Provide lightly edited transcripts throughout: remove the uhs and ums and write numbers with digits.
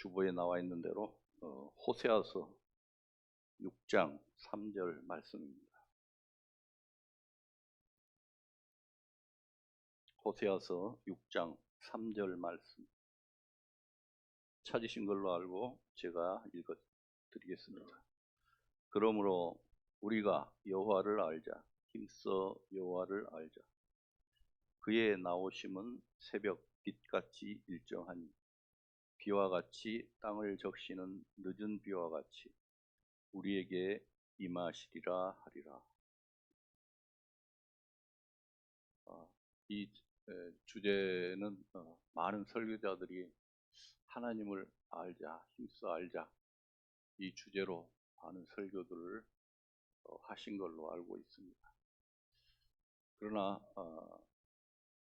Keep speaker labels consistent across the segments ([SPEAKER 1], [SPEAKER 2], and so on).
[SPEAKER 1] 주보에 나와 있는 대로 호세아서 6장 3절 말씀입니다. 호세아서 6장 3절 말씀 찾으신 걸로 알고 제가 읽어 드리겠습니다. 그러므로 우리가 여호와를 알자. 힘써 여호와를 알자. 그의 나오심은 새벽 빛같이 일정하니 비와 같이 땅을 적시는 늦은 비와 같이 우리에게 임하시리라 하리라. 이 주제는 많은 설교자들이 하나님을 알자, 힘써 알자, 이 주제로 많은 설교들을 하신 걸로 알고 있습니다. 그러나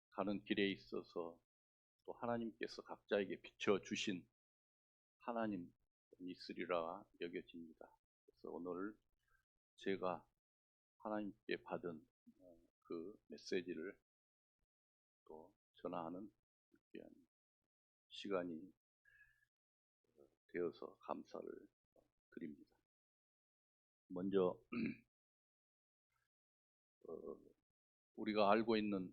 [SPEAKER 1] 가는 길에 있어서 또 하나님께서 각자에게 비춰주신 하나님 있으리라 여겨집니다. 그래서 오늘 제가 하나님께 받은 그 메시지를 또 전하는 귀한 시간이 되어서 감사를 드립니다. 먼저 우리가 알고 있는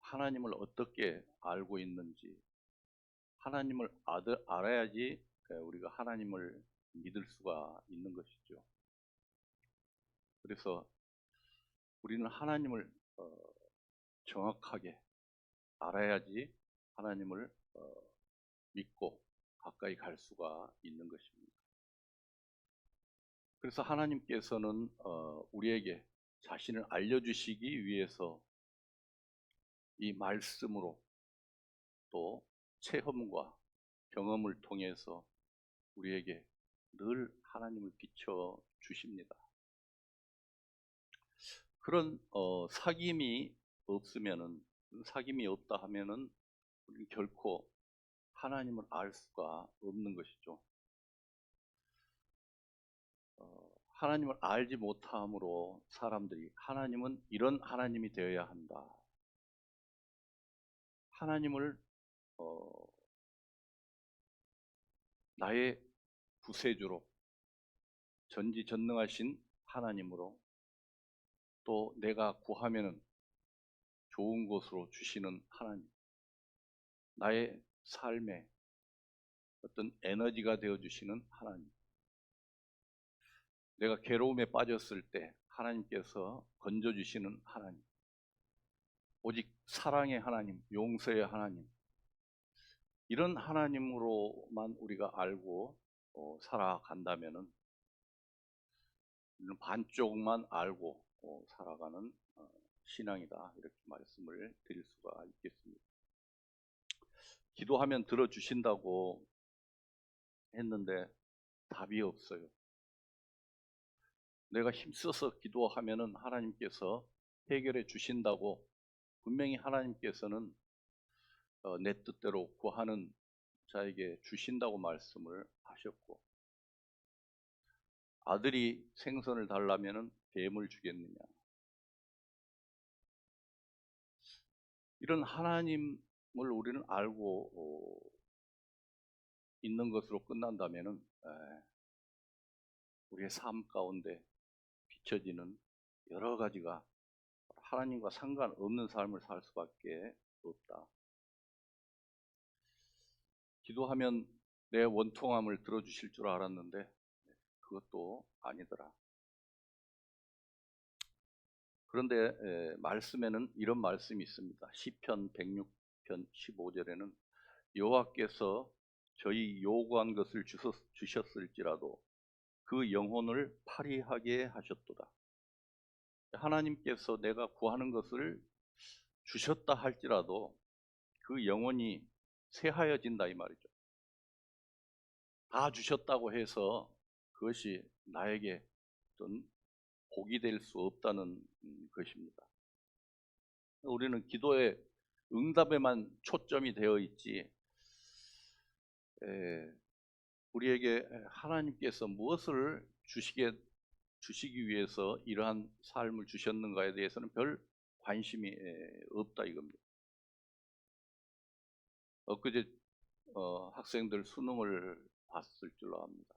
[SPEAKER 1] 하나님을 어떻게 알고 있는지, 하나님을 알아야지 우리가 하나님을 믿을 수가 있는 것이죠. 그래서 우리는 하나님을 정확하게 알아야지 하나님을 믿고 가까이 갈 수가 있는 것입니다. 그래서 하나님께서는 우리에게 자신을 알려주시기 위해서 이 말씀으로 또 체험과 경험을 통해서 우리에게 늘 하나님을 비춰 주십니다. 그런 사귐이 없다 하면은 우리는 결코 하나님을 알 수가 없는 것이죠. 하나님을 알지 못함으로 사람들이 하나님은 이런 하나님이 되어야 한다. 하나님을 나의 구세주로 전지전능하신 하나님으로 또 내가 구하면은 좋은 곳으로 주시는 하나님, 나의 삶에 어떤 에너지가 되어주시는 하나님, 내가 괴로움에 빠졌을 때 하나님께서 건져주시는 하나님, 오직 사랑의 하나님, 용서의 하나님, 이런 하나님으로만 우리가 알고 살아간다면은 반쪽만 알고 살아가는 신앙이다, 이렇게 말씀을 드릴 수가 있겠습니다. 기도하면 들어주신다고 했는데 답이 없어요. 내가 힘써서 기도하면은 하나님께서 해결해 주신다고 분명히 하나님께서는 내 뜻대로 구하는 자에게 주신다고 말씀을 하셨고, 아들이 생선을 달라면은 뱀을 주겠느냐, 이런 하나님을 우리는 알고 있는 것으로 끝난다면은 우리의 삶 가운데 비춰지는 여러 가지가 하나님과 상관없는 삶을 살 수밖에 없다. 기도하면 내 원통함을 들어주실 줄 알았는데 그것도 아니더라. 그런데 말씀에는 이런 말씀이 있습니다. 시편 106편 15절에는 여호와께서 저희 요구한 것을 주셨을지라도 그 영혼을 파리하게 하셨도다. 하나님께서 내가 구하는 것을 주셨다 할지라도 그 영혼이 새하여진다, 이 말이죠. 다 주셨다고 해서 그것이 나에게 어떤 복이 될 수 없다는 것입니다. 우리는 기도의 응답에만 초점이 되어 있지, 우리에게 하나님께서 무엇을 주시기 위해서 이러한 삶을 주셨는가에 대해서는 별 관심이 없다, 이겁니다. 엊그제 학생들 수능을 봤을 줄로 압니다.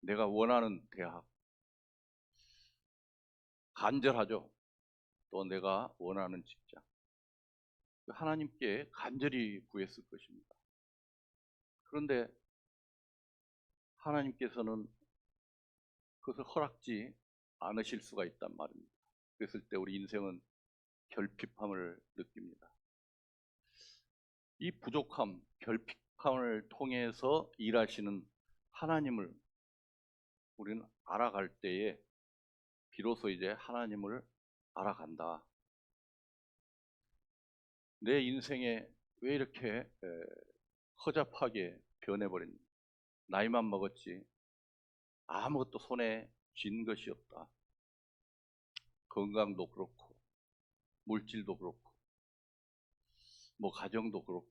[SPEAKER 1] 내가 원하는 대학, 간절하죠. 또 내가 원하는 직장, 하나님께 간절히 구했을 것입니다. 그런데 하나님께서는 그것을 허락지 않으실 수가 있단 말입니다. 그랬을 때 우리 인생은 결핍함을 느낍니다. 이 부족함, 결핍함을 통해서 일하시는 하나님을 우리는 알아갈 때에 비로소 이제 하나님을 알아간다. 내 인생에 왜 이렇게 허접하게 변해버린, 나이만 먹었지 아무것도 손에 쥔 것이 없다. 건강도 그렇고 물질도 그렇고 뭐 가정도 그렇고,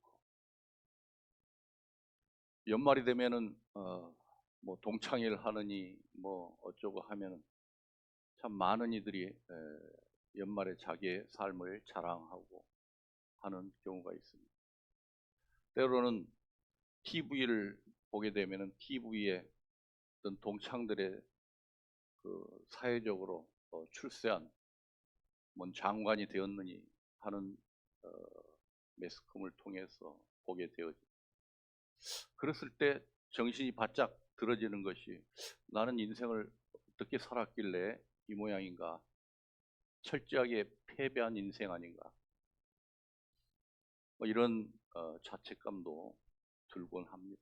[SPEAKER 1] 연말이 되면은 뭐 동창회를 하느니 뭐 어쩌고 하면은 참 많은 이들이 연말에 자기의 삶을 자랑하고 하는 경우가 있습니다. 때로는 TV를 보게 되면은 TV에 어떤 동창들의 그 사회적으로 출세한 뭔 장관이 되었느니 하는 매스컴을 통해서 보게 되어집니다. 그랬을 때 정신이 바짝 들어지는 것이, 나는 인생을 어떻게 살았길래 이 모양인가, 철저하게 패배한 인생 아닌가, 뭐 이런 자책감도 들곤 합니다.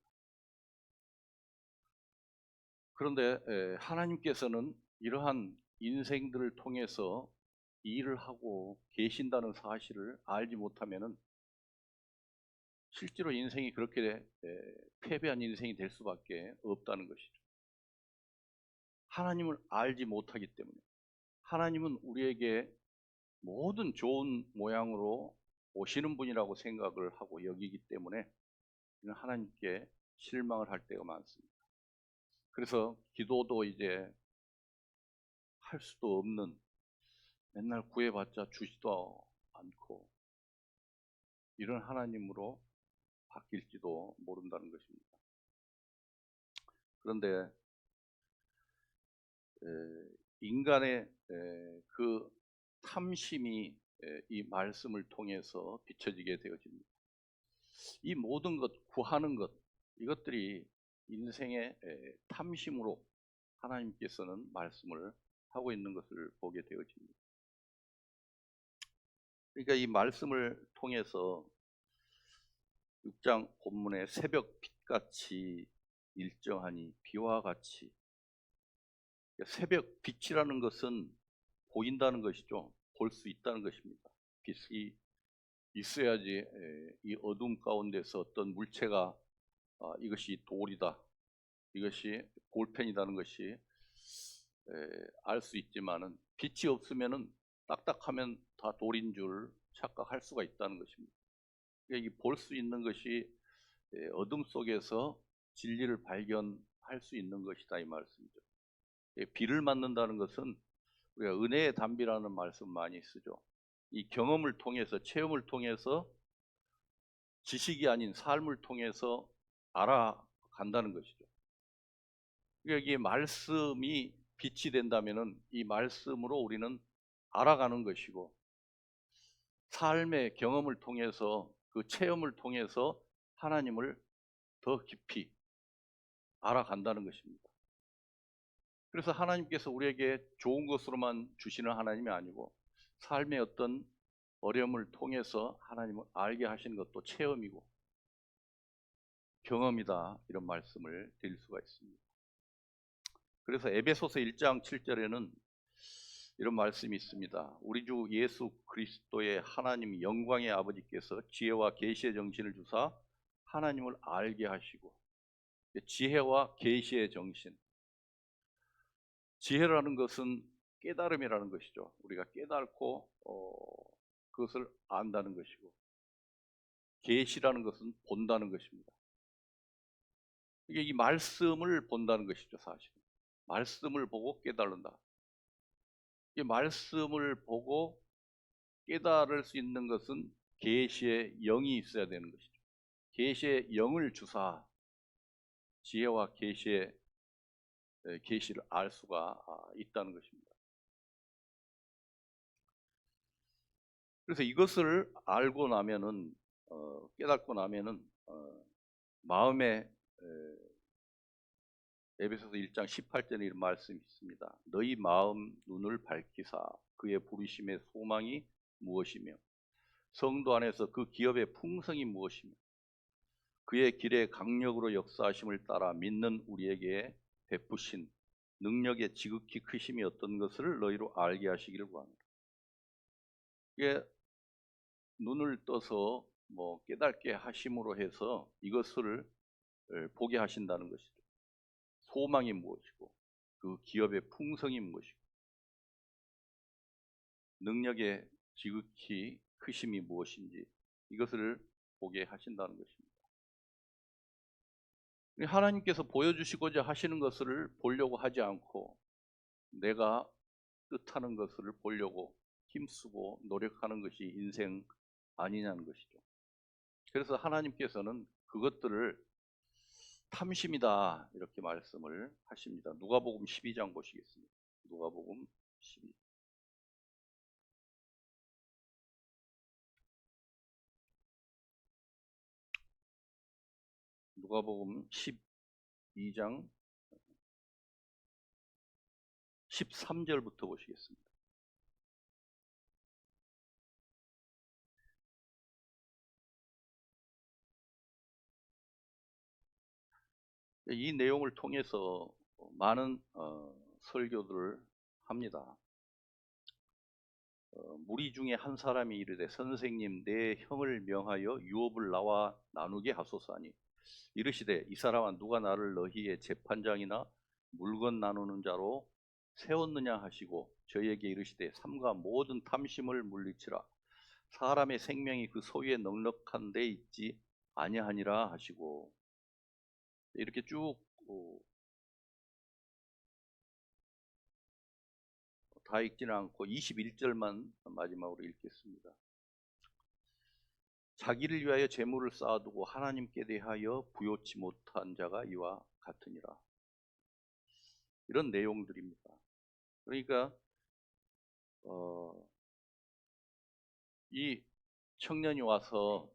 [SPEAKER 1] 그런데 하나님께서는 이러한 인생들을 통해서 일을 하고 계신다는 사실을 알지 못하면은 실제로 인생이 그렇게 패배한 인생이 될 수밖에 없다는 것이죠. 하나님을 알지 못하기 때문에, 하나님은 우리에게 모든 좋은 모양으로 오시는 분이라고 생각을 하고 여기기 때문에 하나님께 실망을 할 때가 많습니다. 그래서 기도도 이제 할 수도 없는, 맨날 구해봤자 주지도 않고 이런 하나님으로 바뀔지도 모른다는 것입니다. 그런데 인간의 그 탐심이 이 말씀을 통해서 비춰지게 되어집니다. 이 모든 것, 구하는 것, 이것들이 인생의 탐심으로 하나님께서는 말씀을 하고 있는 것을 보게 되어집니다. 그러니까 이 말씀을 통해서 6장 본문의 새벽 빛같이 일정하니 비와 같이, 새벽 빛이라는 것은 보인다는 것이죠. 볼 수 있다는 것입니다. 빛이 있어야지 이 어둠 가운데서 어떤 물체가 이것이 돌이다, 이것이 볼펜이라는 것이 알 수 있지만은, 빛이 없으면은 딱딱하면 다 돌인 줄 착각할 수가 있다는 것입니다. 그러니까 이 볼 수 있는 것이 어둠 속에서 진리를 발견할 수 있는 것이다, 이 말씀이죠. 비를 맞는다는 것은 우리가 은혜의 담비라는 말씀 많이 쓰죠. 이 경험을 통해서, 체험을 통해서, 지식이 아닌 삶을 통해서 알아간다는 것이죠. 그러니까 이 말씀이 빛이 된다면은 이 말씀으로 우리는 알아가는 것이고, 삶의 경험을 통해서, 그 체험을 통해서 하나님을 더 깊이 알아간다는 것입니다. 그래서 하나님께서 우리에게 좋은 것으로만 주시는 하나님이 아니고, 삶의 어떤 어려움을 통해서 하나님을 알게 하시는 것도 체험이고 경험이다, 이런 말씀을 드릴 수가 있습니다. 그래서 에베소서 1장 7절에는 이런 말씀이 있습니다. 우리 주 예수 그리스도의 하나님 영광의 아버지께서 지혜와 계시의 정신을 주사 하나님을 알게 하시고, 지혜와 계시의 정신, 지혜라는 것은 깨달음이라는 것이죠. 우리가 깨닫고 그것을 안다는 것이고, 계시라는 것은 본다는 것입니다. 이게 이 말씀을 본다는 것이죠. 사실은 말씀을 보고 깨달는다. 이 말씀을 보고 깨달을 수 있는 것은 계시의 영이 있어야 되는 것이죠. 계시의 영을 주사 지혜와 계시를 알 수가 있다는 것입니다. 그래서 이것을 알고 나면은 깨닫고 나면은 마음에 에베소서 1장 18절에 이런 말씀이 있습니다. 너희 마음 눈을 밝히사 그의 부르심의 소망이 무엇이며 성도 안에서 그 기업의 풍성이 무엇이며 그의 길의 강력으로 역사하심을 따라 믿는 우리에게 베푸신 능력의 지극히 크심이 어떤 것을 너희로 알게 하시기를 구합니다. 이게 눈을 떠서 깨닫게 하심으로 해서 이것을 보게 하신다는 것이죠. 소망이 무엇이고 그 기업의 풍성이 무엇이고 능력의 지극히 크심이 무엇인지 이것을 보게 하신다는 것입니다. 하나님께서 보여주시고자 하시는 것을 보려고 하지 않고 내가 뜻하는 것을 보려고 힘쓰고 노력하는 것이 인생 아니냐는 것이죠. 그래서 하나님께서는 그것들을 탐심이다 이렇게 말씀을 하십니다. 누가복음 12장 보시겠습니다. 누가복음 12. 누가복음 12장 13절부터 보시겠습니다. 이 내용을 통해서 많은 설교들을 합니다. 무리 중에 한 사람이 이르되 선생님 내 형을 명하여 유업을 나와 나누게 하소서 하니 이르시되 이 사람아 누가 나를 너희의 재판장이나 물건 나누는 자로 세웠느냐 하시고 저희에게 이르시되 삼가 모든 탐심을 물리치라 사람의 생명이 그 소유에 넉넉한 데 있지 아니하니라 하시고 이렇게 쭉 다 읽지는 않고 21절만 마지막으로 읽겠습니다. 자기를 위하여 재물을 쌓아두고 하나님께 대하여 부요치 못한 자가 이와 같으니라. 이런 내용들입니다. 그러니까 이 청년이 와서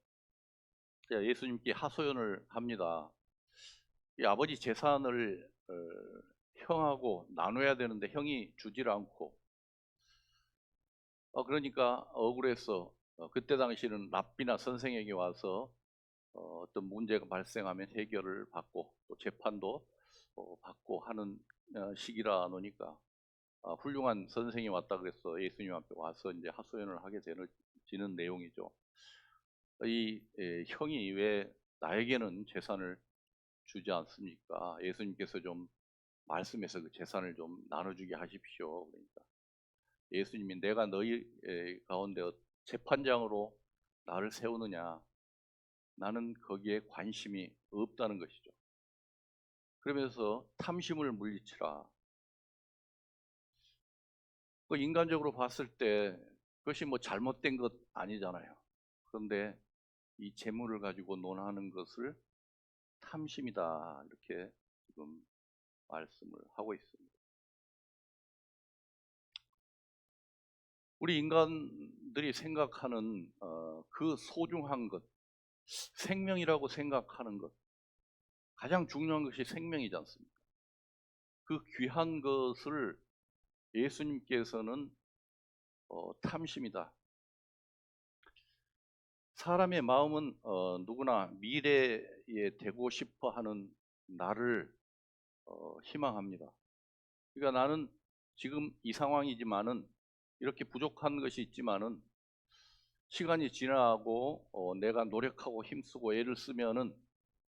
[SPEAKER 1] 예수님께 하소연을 합니다. 이 아버지 재산을 형하고 나눠야 되는데 형이 주질 않고 그러니까 억울해서 그때 당시는 랍비나 선생에게 와서 어떤 문제가 발생하면 해결을 받고 또 재판도 받고 하는 시기라 노니까 훌륭한 선생이 왔다 그래서 예수님 앞에 와서 이제 하소연을 하게 되는 내용이죠. 이 형이 왜 나에게는 재산을 주지 않습니까? 예수님께서 좀 말씀해서 그 재산을 좀 나눠주게 하십시오. 그러니까 예수님이 내가 너희 가운데 재판장으로 나를 세우느냐? 나는 거기에 관심이 없다는 것이죠. 그러면서 탐심을 물리치라. 그 인간적으로 봤을 때 그것이 잘못된 것 아니잖아요. 그런데 이 재물을 가지고 논하는 것을 탐심이다 이렇게 지금 말씀을 하고 있습니다. 우리 인간들이 생각하는 그 소중한 것, 생명이라고 생각하는 것, 가장 중요한 것이 생명이지 않습니까? 그 귀한 것을 예수님께서는 탐심이다. 사람의 마음은 누구나 미래에 되고 싶어하는 나를 희망합니다. 그러니까 나는 지금 이 상황이지만은 이렇게 부족한 것이 있지만은 시간이 지나고 내가 노력하고 힘쓰고 애를 쓰면은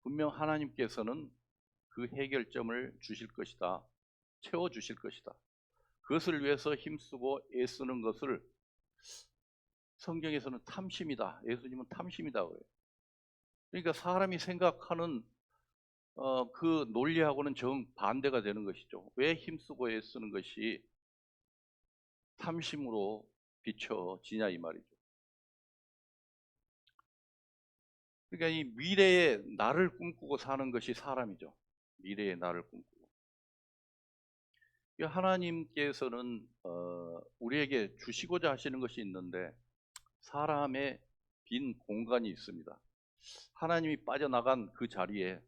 [SPEAKER 1] 분명 하나님께서는 그 해결점을 주실 것이다. 채워 주실 것이다. 그것을 위해서 힘쓰고 애쓰는 것을 성경에서는 탐심이다. 예수님은 탐심이다 그래요. 그러니까 사람이 생각하는 그 논리하고는 정반대가 되는 것이죠. 왜 힘쓰고 애쓰는 것이 탐심으로 비춰지냐 이 말이죠. 그러니까 이 미래의 나를 꿈꾸고 사는 것이 사람이죠. 미래의 나를 꿈꾸고. 하나님께서는 우리에게 주시고자 하시는 것이 있는데 사람의 빈 공간이 있습니다. 하나님이 빠져나간 그 자리에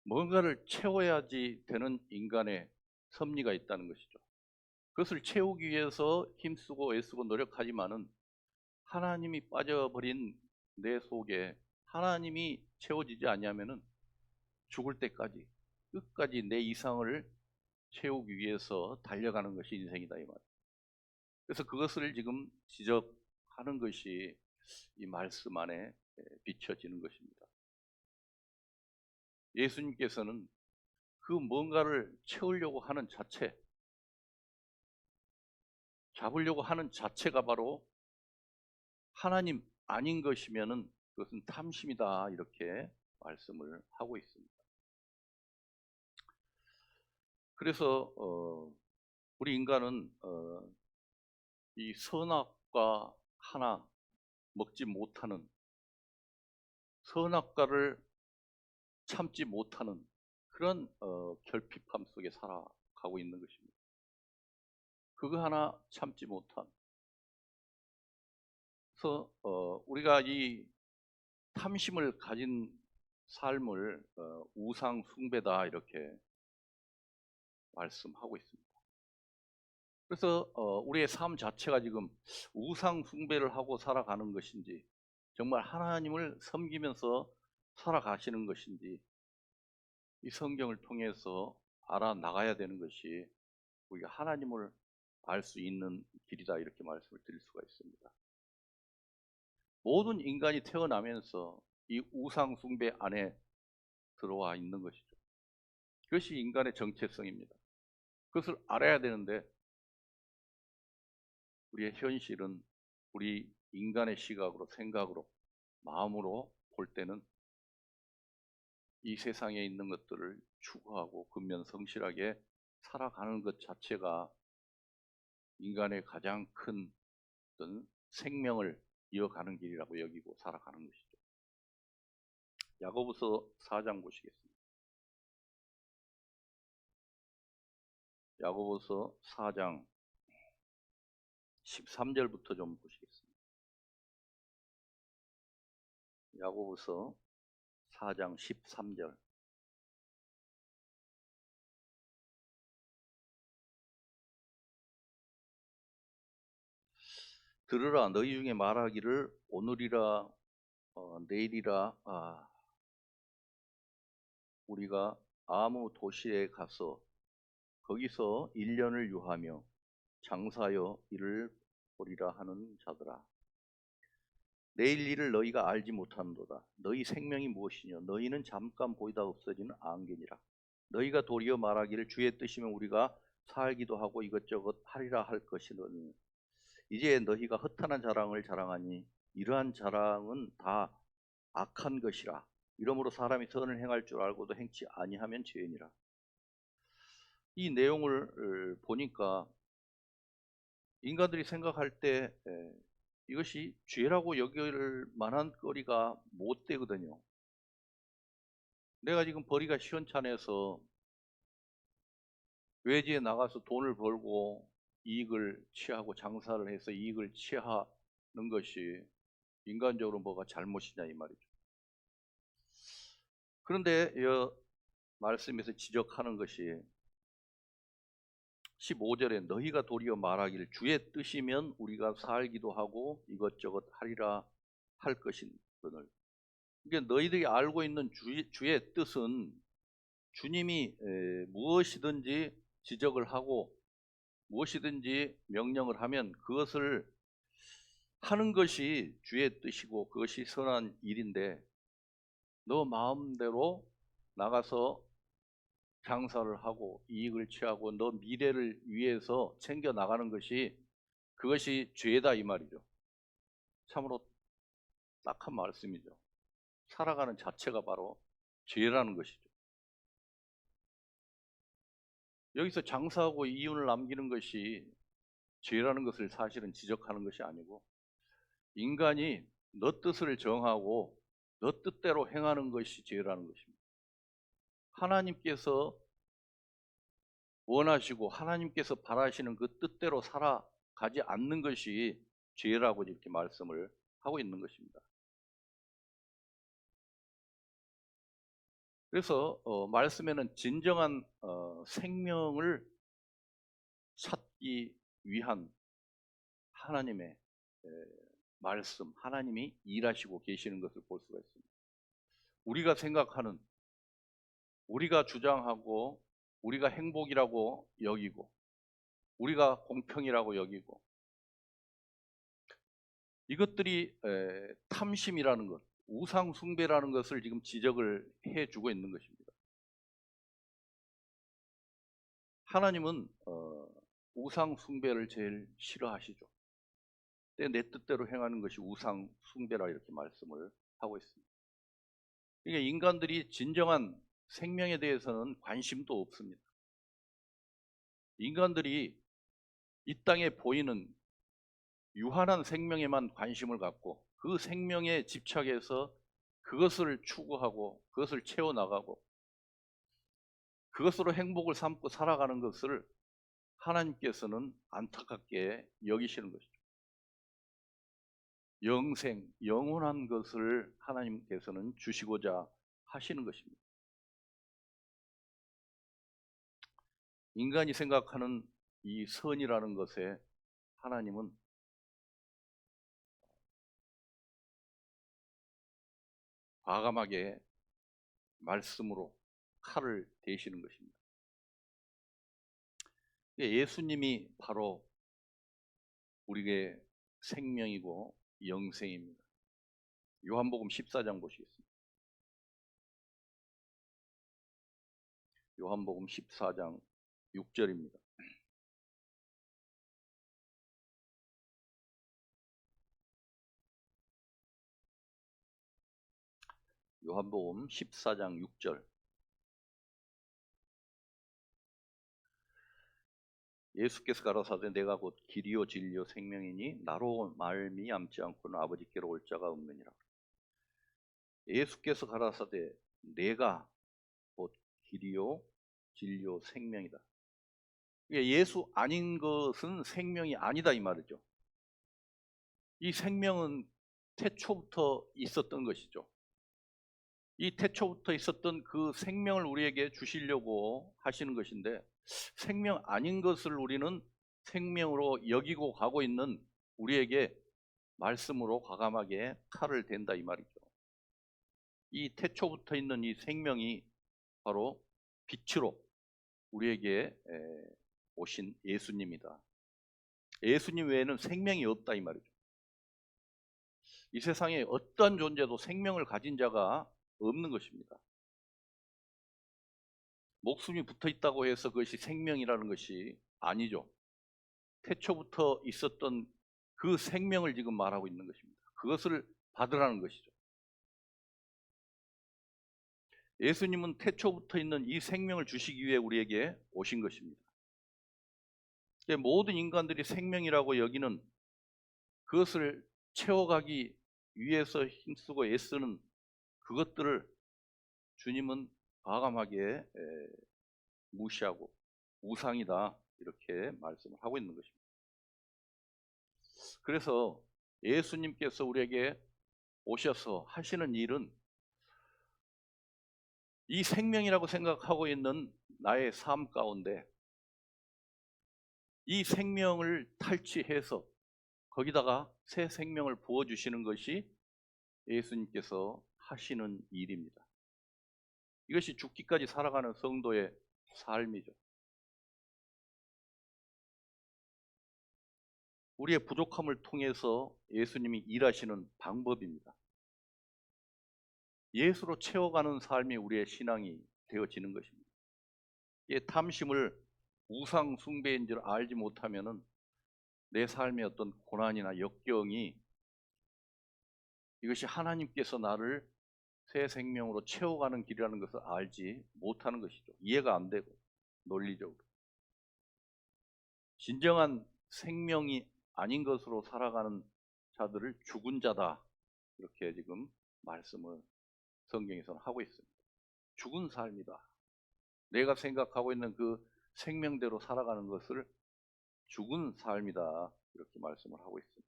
[SPEAKER 1] 뭔가를 채워야지 되는 인간의 섭리가 있다는 것이죠. 그것을 채우기 위해서 힘쓰고 애쓰고 노력하지만은 하나님이 빠져버린 내 속에 하나님이 채워지지 아니하면은 죽을 때까지 끝까지 내 이상을 채우기 위해서 달려가는 것이 인생이다 이 말. 그래서 그것을 지금 지적하는 것이 이 말씀 안에 비춰지는 것입니다. 예수님께서는 그 뭔가를 채우려고 하는 자체, 잡으려고 하는 자체가 바로 하나님 아닌 것이면은 그것은 탐심이다 이렇게 말씀을 하고 있습니다. 그래서 우리 인간은 이 선악과 하나 먹지 못하는, 선악과를 참지 못하는 그런 결핍함 속에 살아가고 있는 것입니다. 그거 하나 참지 못한. 그래서 우리가 이 탐심을 가진 삶을 우상 숭배다 이렇게 말씀하고 있습니다. 그래서 우리의 삶 자체가 지금 우상 숭배를 하고 살아가는 것인지 정말 하나님을 섬기면서 살아가시는 것인지 이 성경을 통해서 알아나가야 되는 것이 우리가 하나님을 알 수 있는 길이다 이렇게 말씀을 드릴 수가 있습니다. 모든 인간이 태어나면서 이 우상 숭배 안에 들어와 있는 것이죠. 그것이 인간의 정체성입니다. 그것을 알아야 되는데 우리의 현실은 우리 인간의 시각으로, 생각으로, 마음으로 볼 때는 이 세상에 있는 것들을 추구하고 근면성실하게 살아가는 것 자체가 인간의 가장 큰 어떤 생명을 이어가는 길이라고 여기고 살아가는 것이죠. 야고보서 4장 보시겠습니다. 야고보서 4장 13절부터 좀 보시겠습니다. 야고보서 4장 13절. 들으라, 너희 중에 말하기를 오늘이라 내일이라 우리가 아무 도시에 가서 거기서 1년을 유하며 장사하여 이를 보리라 하는 자들아, 내일 일을 너희가 알지 못하는도다. 너희 생명이 무엇이냐? 너희는 잠깐 보이다 없어지는 안개니라. 너희가 도리어 말하기를 주의 뜻이면 우리가 살기도 하고 이것저것 하리라 할 것이더니 이제 너희가 허탄한 자랑을 자랑하니 이러한 자랑은 다 악한 것이라. 이러므로 사람이 선을 행할 줄 알고도 행치 아니하면 죄니라. 이 내용을 보니까 인간들이 생각할 때 이것이 죄라고 여길 만한 거리가 못 되거든요. 내가 지금 벌이가 시원찮아서 외지에 나가서 돈을 벌고 이익을 취하고 장사를 해서 이익을 취하는 것이 인간적으로 뭐가 잘못이냐 이 말이죠. 그런데 이 말씀에서 지적하는 것이 15절에 너희가 도리어 말하기를 주의 뜻이면 우리가 살기도 하고 이것저것 하리라 할 것인들. 그러니까 너희들이 알고 있는 주의 뜻은 주님이 무엇이든지 지적을 하고 무엇이든지 명령을 하면 그것을 하는 것이 주의 뜻이고 그것이 선한 일인데 너 마음대로 나가서 장사를 하고 이익을 취하고 너 미래를 위해서 챙겨 나가는 것이 그것이 죄다 이 말이죠. 참으로 딱한 말씀이죠. 살아가는 자체가 바로 죄라는 것이죠. 여기서 장사하고 이윤을 남기는 것이 죄라는 것을 사실은 지적하는 것이 아니고 인간이 너 뜻을 정하고 너 뜻대로 행하는 것이 죄라는 것입니다. 하나님께서 원하시고 하나님께서 바라시는 그 뜻대로 살아가지 않는 것이 죄라고 이렇게 말씀을 하고 있는 것입니다. 그래서 말씀에는 진정한 생명을 찾기 위한 하나님의 말씀, 하나님이 일하시고 계시는 것을 볼 수가 있습니다. 우리가 생각하는, 우리가 주장하고, 우리가 행복이라고 여기고, 우리가 공평이라고 여기고, 이것들이 탐심이라는 것, 우상 숭배라는 것을 지금 지적을 해주고 있는 것입니다. 하나님은 우상 숭배를 제일 싫어하시죠. 내 뜻대로 행하는 것이 우상 숭배라 이렇게 말씀을 하고 있습니다. 그러니까 인간들이 진정한 생명에 대해서는 관심도 없습니다. 인간들이 이 땅에 보이는 유한한 생명에만 관심을 갖고 그 생명에 집착해서 그것을 추구하고 그것을 채워나가고 그것으로 행복을 삼고 살아가는 것을 하나님께서는 안타깝게 여기시는 것이죠. 영생, 영원한 것을 하나님께서는 주시고자 하시는 것입니다. 인간이 생각하는 이 선이라는 것에 하나님은 과감하게 말씀으로 칼을 대시는 것입니다. 예수님이 바로 우리의 생명이고 영생입니다. 요한복음 14장 보시겠습니다. 요한복음 14장 6절입니다. 요한복음 14장 6절. 예수께서 가라사대 내가 곧 길이요 진리요 생명이니 나로 말미암지 않고는 아버지께로 올 자가 없느니라. 예수께서 가라사대 내가 곧 길이요 진리요 생명이다. 예수 아닌 것은 생명이 아니다 이 말이죠. 이 생명은 태초부터 있었던 것이죠. 이 태초부터 있었던 그 생명을 우리에게 주시려고 하시는 것인데 생명 아닌 것을 우리는 생명으로 여기고 가고 있는 우리에게 말씀으로 과감하게 칼을 댄다 이 말이죠. 이 태초부터 있는 이 생명이 바로 빛으로 우리에게 오신 예수님이다. 예수님 외에는 생명이 없다 이 말이죠. 이 세상에 어떠한 존재도 생명을 가진 자가 없는 것입니다. 목숨이 붙어 있다고 해서 그것이 생명이라는 것이 아니죠. 태초부터 있었던 그 생명을 지금 말하고 있는 것입니다. 그것을 받으라는 것이죠. 예수님은 태초부터 있는 이 생명을 주시기 위해 우리에게 오신 것입니다. 모든 인간들이 생명이라고 여기는 그것을 채워가기 위해서 힘쓰고 애쓰는 그것들을 주님은 과감하게 무시하고 우상이다 이렇게 말씀을 하고 있는 것입니다. 그래서 예수님께서 우리에게 오셔서 하시는 일은 이 생명이라고 생각하고 있는 나의 삶 가운데 이 생명을 탈취해서 거기다가 새 생명을 부어주시는 것이 예수님께서 하시는 일입니다. 이것이 죽기까지 살아가는 성도의 삶이죠. 우리의 부족함을 통해서 예수님이 일하시는 방법입니다. 예수로 채워가는 삶이 우리의 신앙이 되어지는 것입니다. 이 탐심을 우상 숭배인 줄 알지 못하면은 내 삶의 어떤 고난이나 역경이 이것이 하나님께서 나를 새 생명으로 채워가는 길이라는 것을 알지 못하는 것이죠. 이해가 안 되고 논리적으로. 진정한 생명이 아닌 것으로 살아가는 자들을 죽은 자다 이렇게 지금 말씀을 성경에서는 하고 있습니다. 죽은 삶이다. 내가 생각하고 있는 그 생명대로 살아가는 것을 죽은 삶이다. 이렇게 말씀을 하고 있습니다.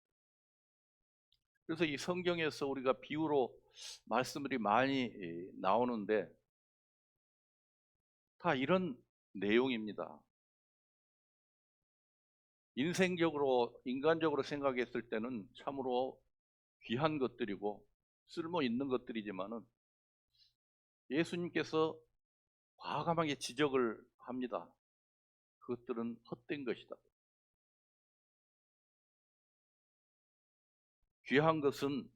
[SPEAKER 1] 그래서 이 성경에서 우리가 비유로 말씀들이 많이 나오는데 다 이런 내용입니다. 인생적으로, 인간적으로 생각했을 때는 참으로 귀한 것들이고 쓸모 있는 것들이지만은 예수님께서 과감하게 지적을 합니다. 그것들은 헛된 것이다. 귀한 것은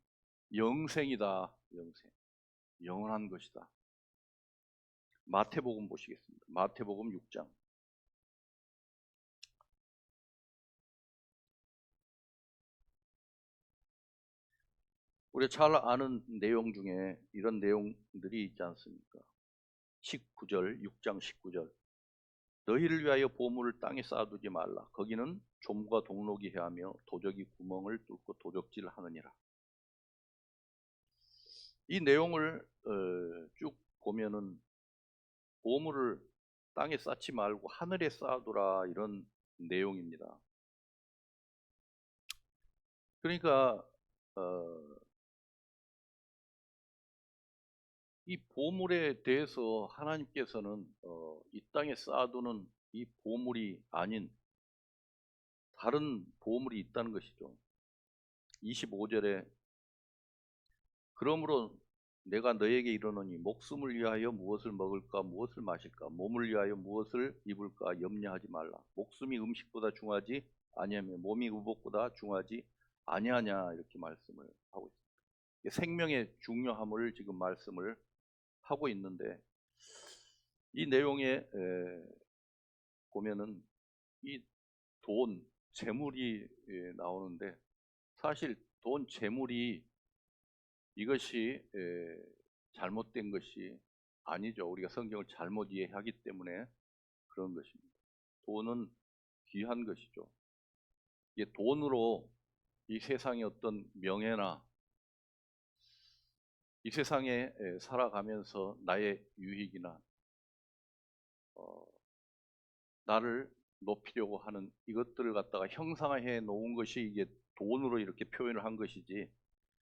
[SPEAKER 1] 영생이다. 영생. 영원한 것이다. 마태복음 보시겠습니다. 마태복음 6장. 우리가 잘 아는 내용 중에 이런 내용들이 있지 않습니까? 19절, 6장 19절. 너희를 위하여 보물을 땅에 쌓아두지 말라. 거기는 좀과 동록이 해하며 도적이 구멍을 뚫고 도적질하느니라. 이 내용을 쭉 보면은 보물을 땅에 쌓지 말고 하늘에 쌓아두라 이런 내용입니다. 그러니까 이 보물에 대해서 하나님께서는 이 땅에 쌓아두는 이 보물이 아닌 다른 보물이 있다는 것이죠. 25절에 그러므로 내가 너에게 이르노니 목숨을 위하여 무엇을 먹을까 무엇을 마실까 몸을 위하여 무엇을 입을까 염려하지 말라. 목숨이 음식보다 중하지 아니하며 몸이 의복보다 중하지 아니하냐 이렇게 말씀을 하고 있습니다. 생명의 중요함을 지금 말씀을 하고 있는데 이 내용에 보면은 이 돈, 재물이 나오는데 사실 돈, 재물이 이것이 잘못된 것이 아니죠. 우리가 성경을 잘못 이해하기 때문에 그런 것입니다. 돈은 귀한 것이죠. 이게 돈으로 이 세상의 어떤 명예나 이 세상에 살아가면서 나의 유익이나 나를 높이려고 하는 이것들을 갖다가 형상화해 놓은 것이 이게 돈으로 이렇게 표현을 한 것이지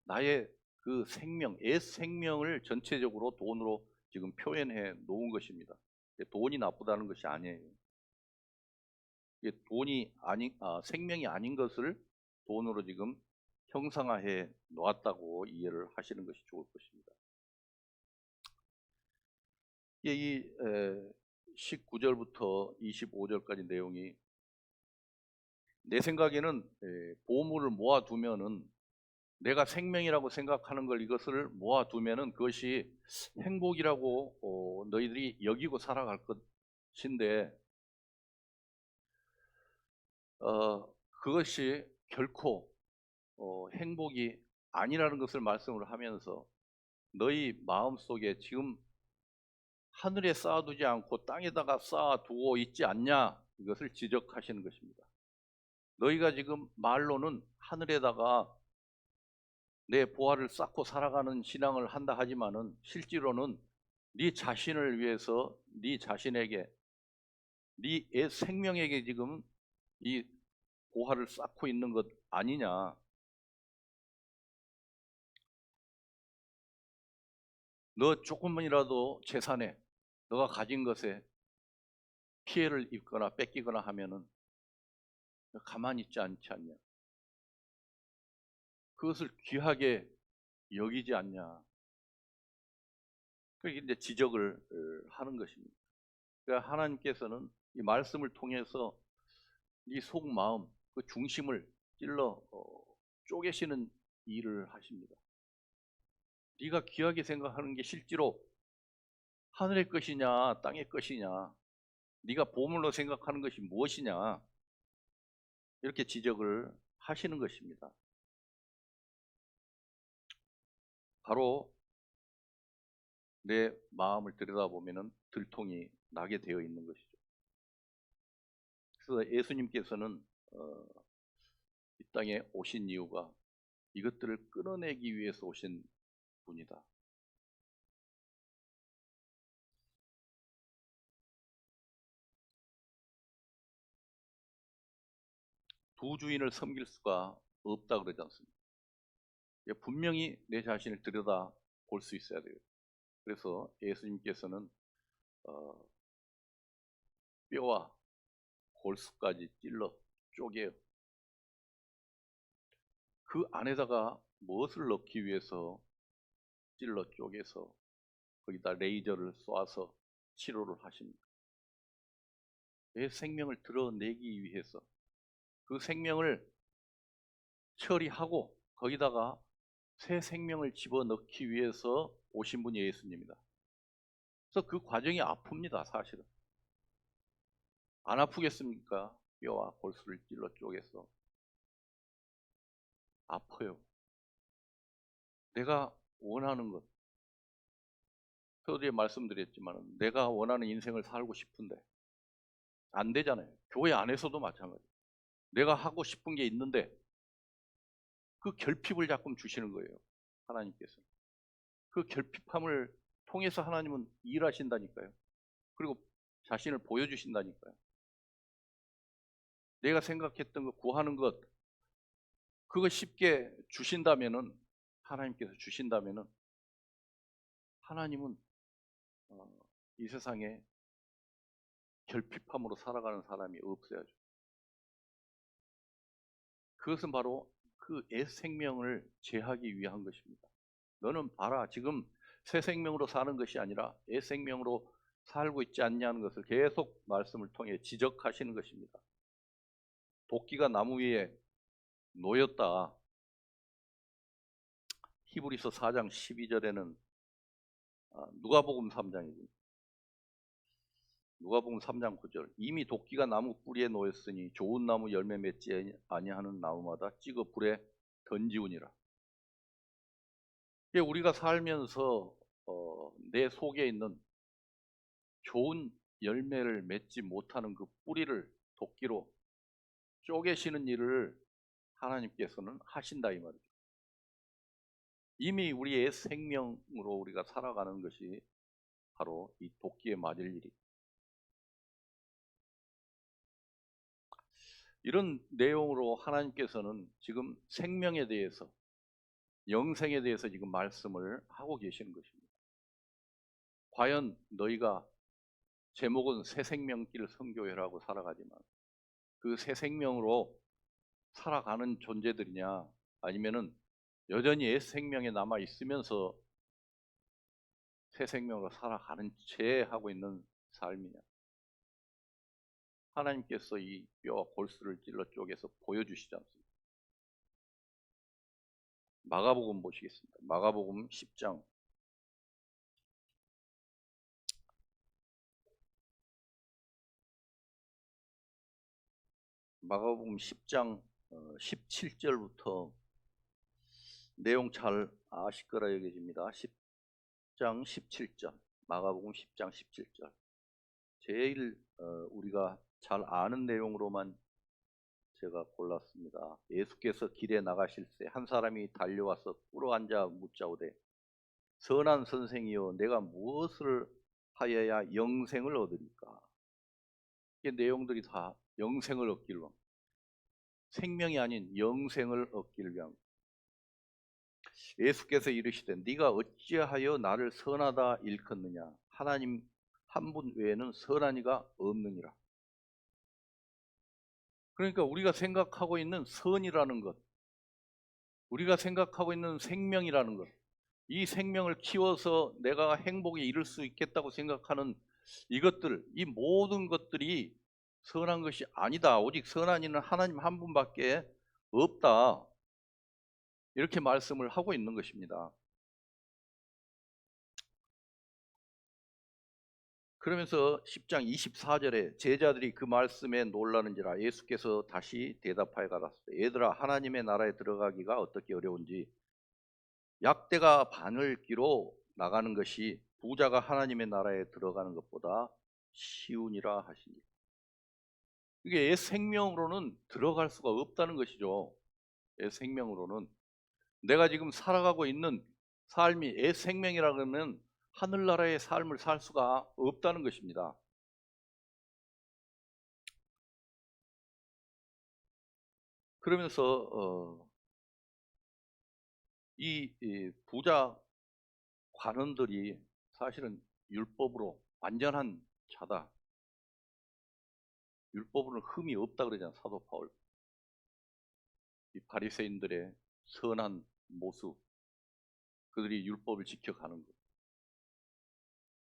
[SPEAKER 1] 나의 그 생명, 옛 생명을 전체적으로 돈으로 지금 표현해 놓은 것입니다. 돈이 나쁘다는 것이 아니에요. 이게 돈이 아닌, 생명이 아닌 것을 돈으로 지금 형상화해 놓았다고 이해를 하시는 것이 좋을 것입니다. 이 19절부터 25절까지 내용이 내 생각에는 보물을 모아두면은 내가 생명이라고 생각하는 걸 이것을 모아두면은 그것이 행복이라고 너희들이 여기고 살아갈 것인데 그것이 결코 행복이 아니라는 것을 말씀을 하면서 너희 마음속에 지금 하늘에 쌓아두지 않고 땅에다가 쌓아두고 있지 않냐 이것을 지적하시는 것입니다. 너희가 지금 말로는 하늘에다가 내 보화를 쌓고 살아가는 신앙을 한다 하지만은 실제로는 네 자신을 위해서 네 자신에게 네 생명에게 지금 이 보화를 쌓고 있는 것 아니냐. 너 조금만이라도 재산에 너가 가진 것에 피해를 입거나 뺏기거나 하면은 가만히 있지 않지 않냐. 그것을 귀하게 여기지 않냐. 그렇게 이제 지적을 하는 것입니다. 그러니까 하나님께서는 이 말씀을 통해서 네 속마음, 그 중심을 찔러 쪼개시는 일을 하십니다. 네가 귀하게 생각하는 게 실제로 하늘의 것이냐 땅의 것이냐, 네가 보물로 생각하는 것이 무엇이냐, 이렇게 지적을 하시는 것입니다. 바로 내 마음을 들여다보면 들통이 나게 되어 있는 것이죠. 그래서 예수님께서는 이 땅에 오신 이유가 이것들을 끊어내기 위해서 오신 분이다. 두 주인을 섬길 수가 없다 그러지 않습니까? 분명히 내 자신을 들여다 볼 수 있어야 돼요. 그래서 예수님께서는 뼈와 골수까지 찔러 쪼개요. 그 안에다가 무엇을 넣기 위해서 찔러 쪼개서 거기다 레이저를 쏴서 치료를 하십니다. 내 생명을 드러내기 위해서 그 생명을 처리하고 거기다가 새 생명을 집어넣기 위해서 오신 분이 예수님이다. 그래서 그 과정이 아픕니다. 사실은. 안 아프겠습니까? 뼈와 골수를 찔러 쪼개서. 아파요. 내가 원하는 것, 서두에 말씀드렸지만 내가 원하는 인생을 살고 싶은데 안 되잖아요. 교회 안에서도 마찬가지. 내가 하고 싶은 게 있는데 그 결핍을 자꾸 주시는 거예요. 하나님께서. 그 결핍함을 통해서 하나님은 일하신다니까요. 그리고 자신을 보여주신다니까요. 내가 생각했던 것, 구하는 것, 그거 쉽게 주신다면은, 하나님께서 주신다면은, 하나님은 이 세상에 결핍함으로 살아가는 사람이 없어야죠. 그것은 바로 그 옛 생명을 제하기 위한 것입니다. 너는 봐라, 지금 새 생명으로 사는 것이 아니라 옛 생명으로 살고 있지 않냐는 것을 계속 말씀을 통해 지적하시는 것입니다. 도끼가 나무 위에 놓였다. 히브리서 4장 12절에는 누가복음 3장이죠. 누가복음 3장 9절. 이미 도끼가 나무 뿌리에 놓였으니 좋은 나무 열매 맺지 아니하는 나무마다 찍어 불에 던지우니라. 우리가 살면서 내 속에 있는 좋은 열매를 맺지 못하는 그 뿌리를 도끼로 쪼개시는 일을 하나님께서는 하신다 이 말이죠. 이미 우리의 생명으로 우리가 살아가는 것이 바로 이 도끼에 맞을 일이. 이런 내용으로 하나님께서는 지금 생명에 대해서, 영생에 대해서 지금 말씀을 하고 계시는 것입니다. 과연 너희가 제목은 새 생명길 선교회라고 살아가지만 그 새 생명으로 살아가는 존재들이냐, 아니면은 여전히 옛 생명에 남아 있으면서 새 생명으로 살아가는 채 하고 있는 삶이냐. 하나님께서 이 뼈와 골수를 찔러 쪼개서 보여주시지 않습니까? 마가복음 보시겠습니다. 마가복음 10장. 마가복음 10장 17절부터 내용 잘 아실 거라 여겨집니다. 10장 17절. 마가복음 10장 17절. 제일 우리가 잘 아는 내용으로만 제가 골랐습니다. 예수께서 길에 나가실 때 한 사람이 달려와서 꿇어앉아 묻자오되 선한 선생이여 내가 무엇을 하여야 영생을 얻으리까? 이 내용들이 다 영생을 얻기를 위한, 생명이 아닌 영생을 얻기를 위한. 예수께서 이르시되 네가 어찌하여 나를 선하다 일컫느냐? 하나님 한 분 외에는 선한 이가 없느니라. 그러니까 우리가 생각하고 있는 선이라는 것, 우리가 생각하고 있는 생명이라는 것, 이 생명을 키워서 내가 행복에 이를 수 있겠다고 생각하는 이것들, 이 모든 것들이 선한 것이 아니다. 오직 선한 이는 하나님 한 분밖에 없다. 이렇게 말씀을 하고 있는 것입니다. 그러면서 10장 24절에 제자들이 그 말씀에 놀라는지라 예수께서 다시 대답하여 가라사대 얘들아 하나님의 나라에 들어가기가 어떻게 어려운지 약대가 바늘기로 나가는 것이 부자가 하나님의 나라에 들어가는 것보다 쉬우니라 하시니. 이게 옛 생명으로는 들어갈 수가 없다는 것이죠. 옛 생명으로는 내가 지금 살아가고 있는 삶이 생명이라 그러면 하늘나라의 삶을 살 수가 없다는 것입니다. 그러면서 이 부자 관원들이 사실은 율법으로 완전한 자다, 율법으로는 흠이 없다 그러잖아 사도 바울. 이 바리새인들의 선한 모습, 그들이 율법을 지켜가는 것,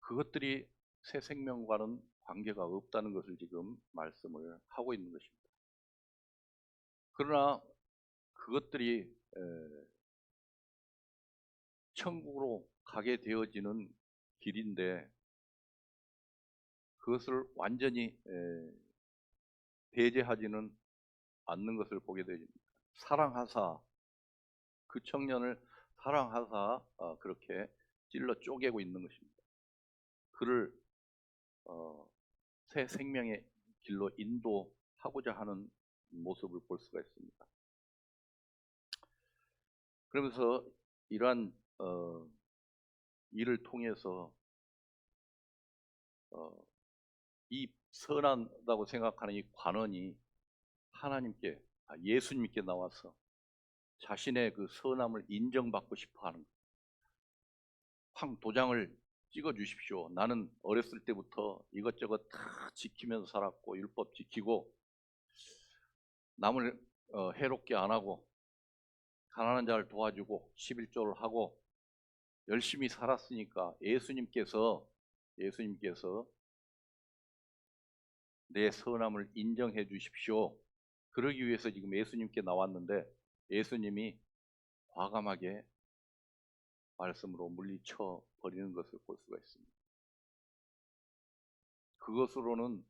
[SPEAKER 1] 그것들이 새 생명과는 관계가 없다는 것을 지금 말씀을 하고 있는 것입니다. 그러나 그것들이 천국으로 가게 되어지는 길인데 그것을 완전히 배제하지는 않는 것을 보게 됩니다. 사랑하사, 그 청년을 사랑하사 그렇게 찔러 쪼개고 있는 것입니다. 그를 새 생명의 길로 인도하고자 하는 모습을 볼 수가 있습니다. 그러면서 이러한 일을 통해서 이 선하다고 생각하는 이 관원이 하나님께, 예수님께 나와서 자신의 그 선함을 인정받고 싶어하는 거예요. 황 도장을 찍어 주십시오. 나는 어렸을 때부터 이것저것 다 지키면서 살았고 율법 지키고 남을 해롭게 안 하고 가난한 자를 도와주고 11조를 하고 열심히 살았으니까 예수님께서 내 선함을 인정해 주십시오. 그러기 위해서 지금 예수님께 나왔는데 예수님이 과감하게 말씀으로 물리쳐 버리는 것을 볼 수가 있습니다. 그것으로는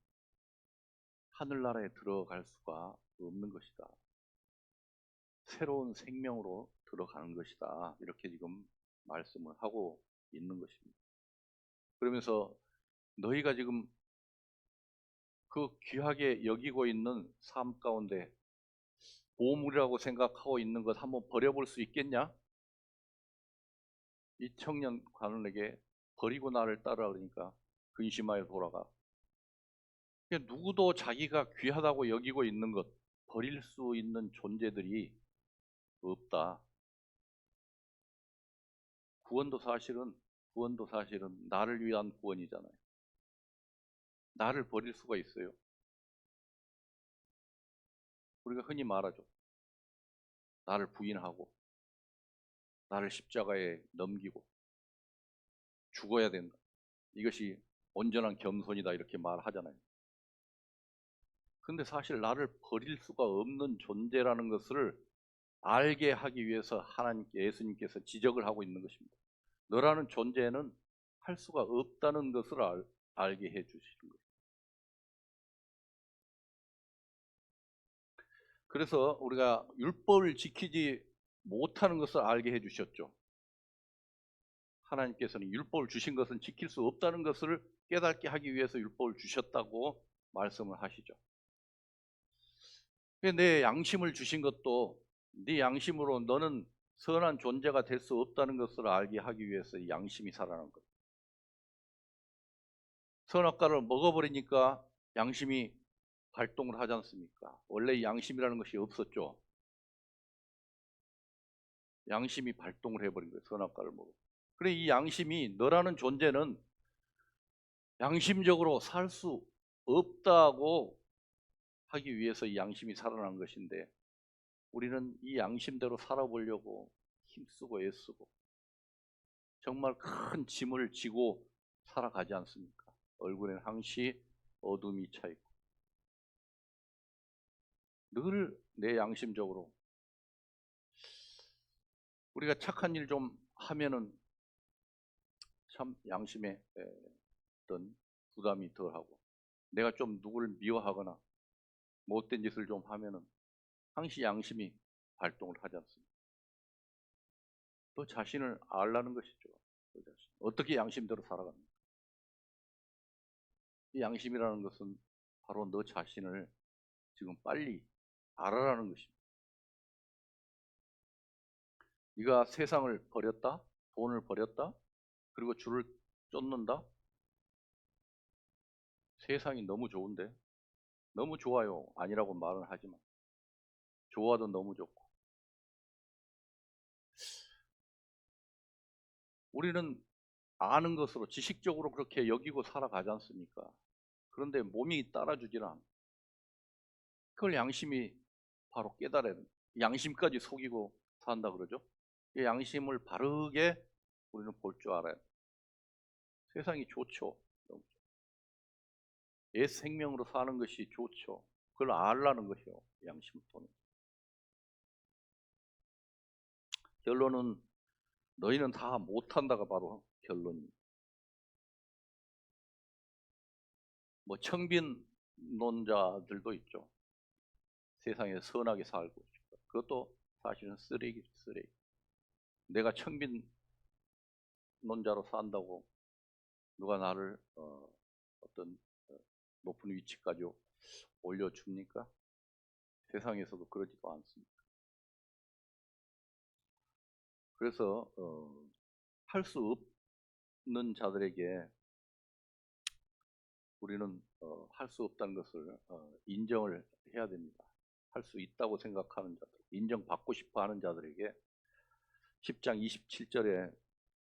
[SPEAKER 1] 하늘나라에 들어갈 수가 없는 것이다. 새로운 생명으로 들어가는 것이다. 이렇게 지금 말씀을 하고 있는 것입니다. 그러면서 너희가 지금 그 귀하게 여기고 있는 삶 가운데 보물이라고 생각하고 있는 것 한번 버려볼 수 있겠냐? 이 청년 관원에게 버리고 나를 따라 그러니까 근심하여 돌아가. 누구도 자기가 귀하다고 여기고 있는 것 버릴 수 있는 존재들이 없다. 구원도 사실은 나를 위한 구원이잖아요. 나를 버릴 수가 있어요. 우리가 흔히 말하죠. 나를 부인하고 나를 십자가에 넘기고 죽어야 된다. 이것이 온전한 겸손이다 이렇게 말하잖아요. 근데 사실 나를 버릴 수가 없는 존재라는 것을 알게 하기 위해서 하나님께, 예수님께서 지적을 하고 있는 것입니다. 너라는 존재는 할 수가 없다는 것을 알게 해 주시는 거예요. 그래서 우리가 율법을 지키지 못하는 것을 알게 해 주셨죠. 하나님께서는 율법을 주신 것은 지킬 수 없다는 것을 깨닫게 하기 위해서 율법을 주셨다고 말씀을 하시죠. 내 양심을 주신 것도 네 양심으로 너는 선한 존재가 될 수 없다는 것을 알게 하기 위해서 이 양심이 살아난 거예요. 선악과를 먹어버리니까 양심이 발동을 하지 않습니까? 원래 이 양심이라는 것이 없었죠. 양심이 발동을 해버린 거예요. 선악과를 먹어. 그래 이 양심이 너라는 존재는 양심적으로 살 수 없다고 하기 위해서 이 양심이 살아난 것인데 우리는 이 양심대로 살아보려고 힘쓰고 애쓰고 정말 큰 짐을 지고 살아가지 않습니까? 얼굴엔 항시 어둠이 차 있고 늘 내 양심적으로 우리가 착한 일 좀 하면은 참 양심에 어떤 부담이 덜하고 내가 좀 누구를 미워하거나 못된 짓을 좀 하면은 항시 양심이 발동을 하지 않습니다. 또 자신을 알라는 것이죠. 어떻게 양심대로 살아갑니까? 이 양심이라는 것은 바로 너 자신을 지금 빨리 알아라는 것입니다. 네가 세상을 버렸다? 돈을 버렸다? 그리고 줄을 쫓는다? 세상이 너무 좋은데? 너무 좋아요. 아니라고 말은 하지만 좋아도 너무 좋고. 우리는 아는 것으로 지식적으로 그렇게 여기고 살아가지 않습니까? 그런데 몸이 따라주질 않아. 그걸 양심이 바로 깨달아야 됩니다. 양심까지 속이고 산다 그러죠. 이 양심을 바르게 우리는 볼 줄 알아야 돼요. 세상이 좋죠. 옛 생명으로 사는 것이 좋죠. 그걸 알라는 것이요. 양심을 통해. 결론은 너희는 다 못한다가 바로 결론입니다. 뭐 청빈론자들도 있죠. 세상에 선하게 살고 싶다. 그것도 사실은 쓰레기. 내가 청빈론자로 산다고 누가 나를 어떤 높은 위치까지 올려줍니까? 세상에서도 그러지도 않습니다. 그래서 할 수 없는 자들에게 우리는 할 수 없다는 것을 인정을 해야 됩니다. 할 수 있다고 생각하는 자들, 인정받고 싶어하는 자들에게 10장 27절에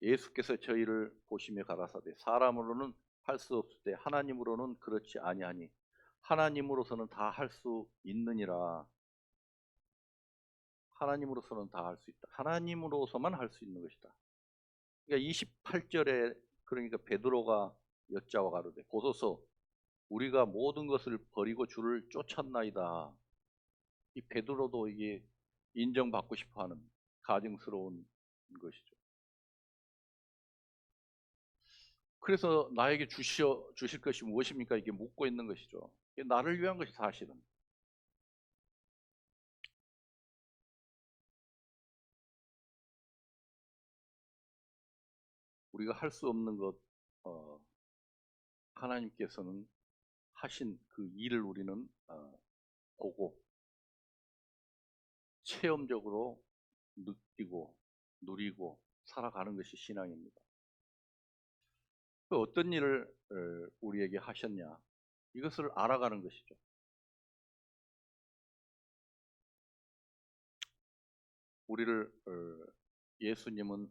[SPEAKER 1] 예수께서 저희를 보시며 가라사대 사람으로는 할 수 없을 때 하나님으로는 그렇지 아니하니 하나님으로서는 다 할 수 있느니라. 하나님으로서는 다 할 수 있다. 하나님으로서만 할 수 있는 것이다. 그러니까 28절에 그러니까 베드로가 여자와 가로되 보소서 우리가 모든 것을 버리고 주를 쫓았나이다. 이 베드로도 이게 인정받고 싶어하는 가증스러운 것이죠. 그래서 나에게 주실 것이 무엇입니까? 이게 묻고 있는 것이죠. 나를 위한 것이 사실은. 우리가 할 수 없는 것, 하나님께서는 하신 그 일을 우리는 보고 체험적으로 느끼고 누리고 살아가는 것이 신앙입니다. 그 어떤 일을 우리에게 하셨냐? 이것을 알아가는 것이죠. 우리를 예수님은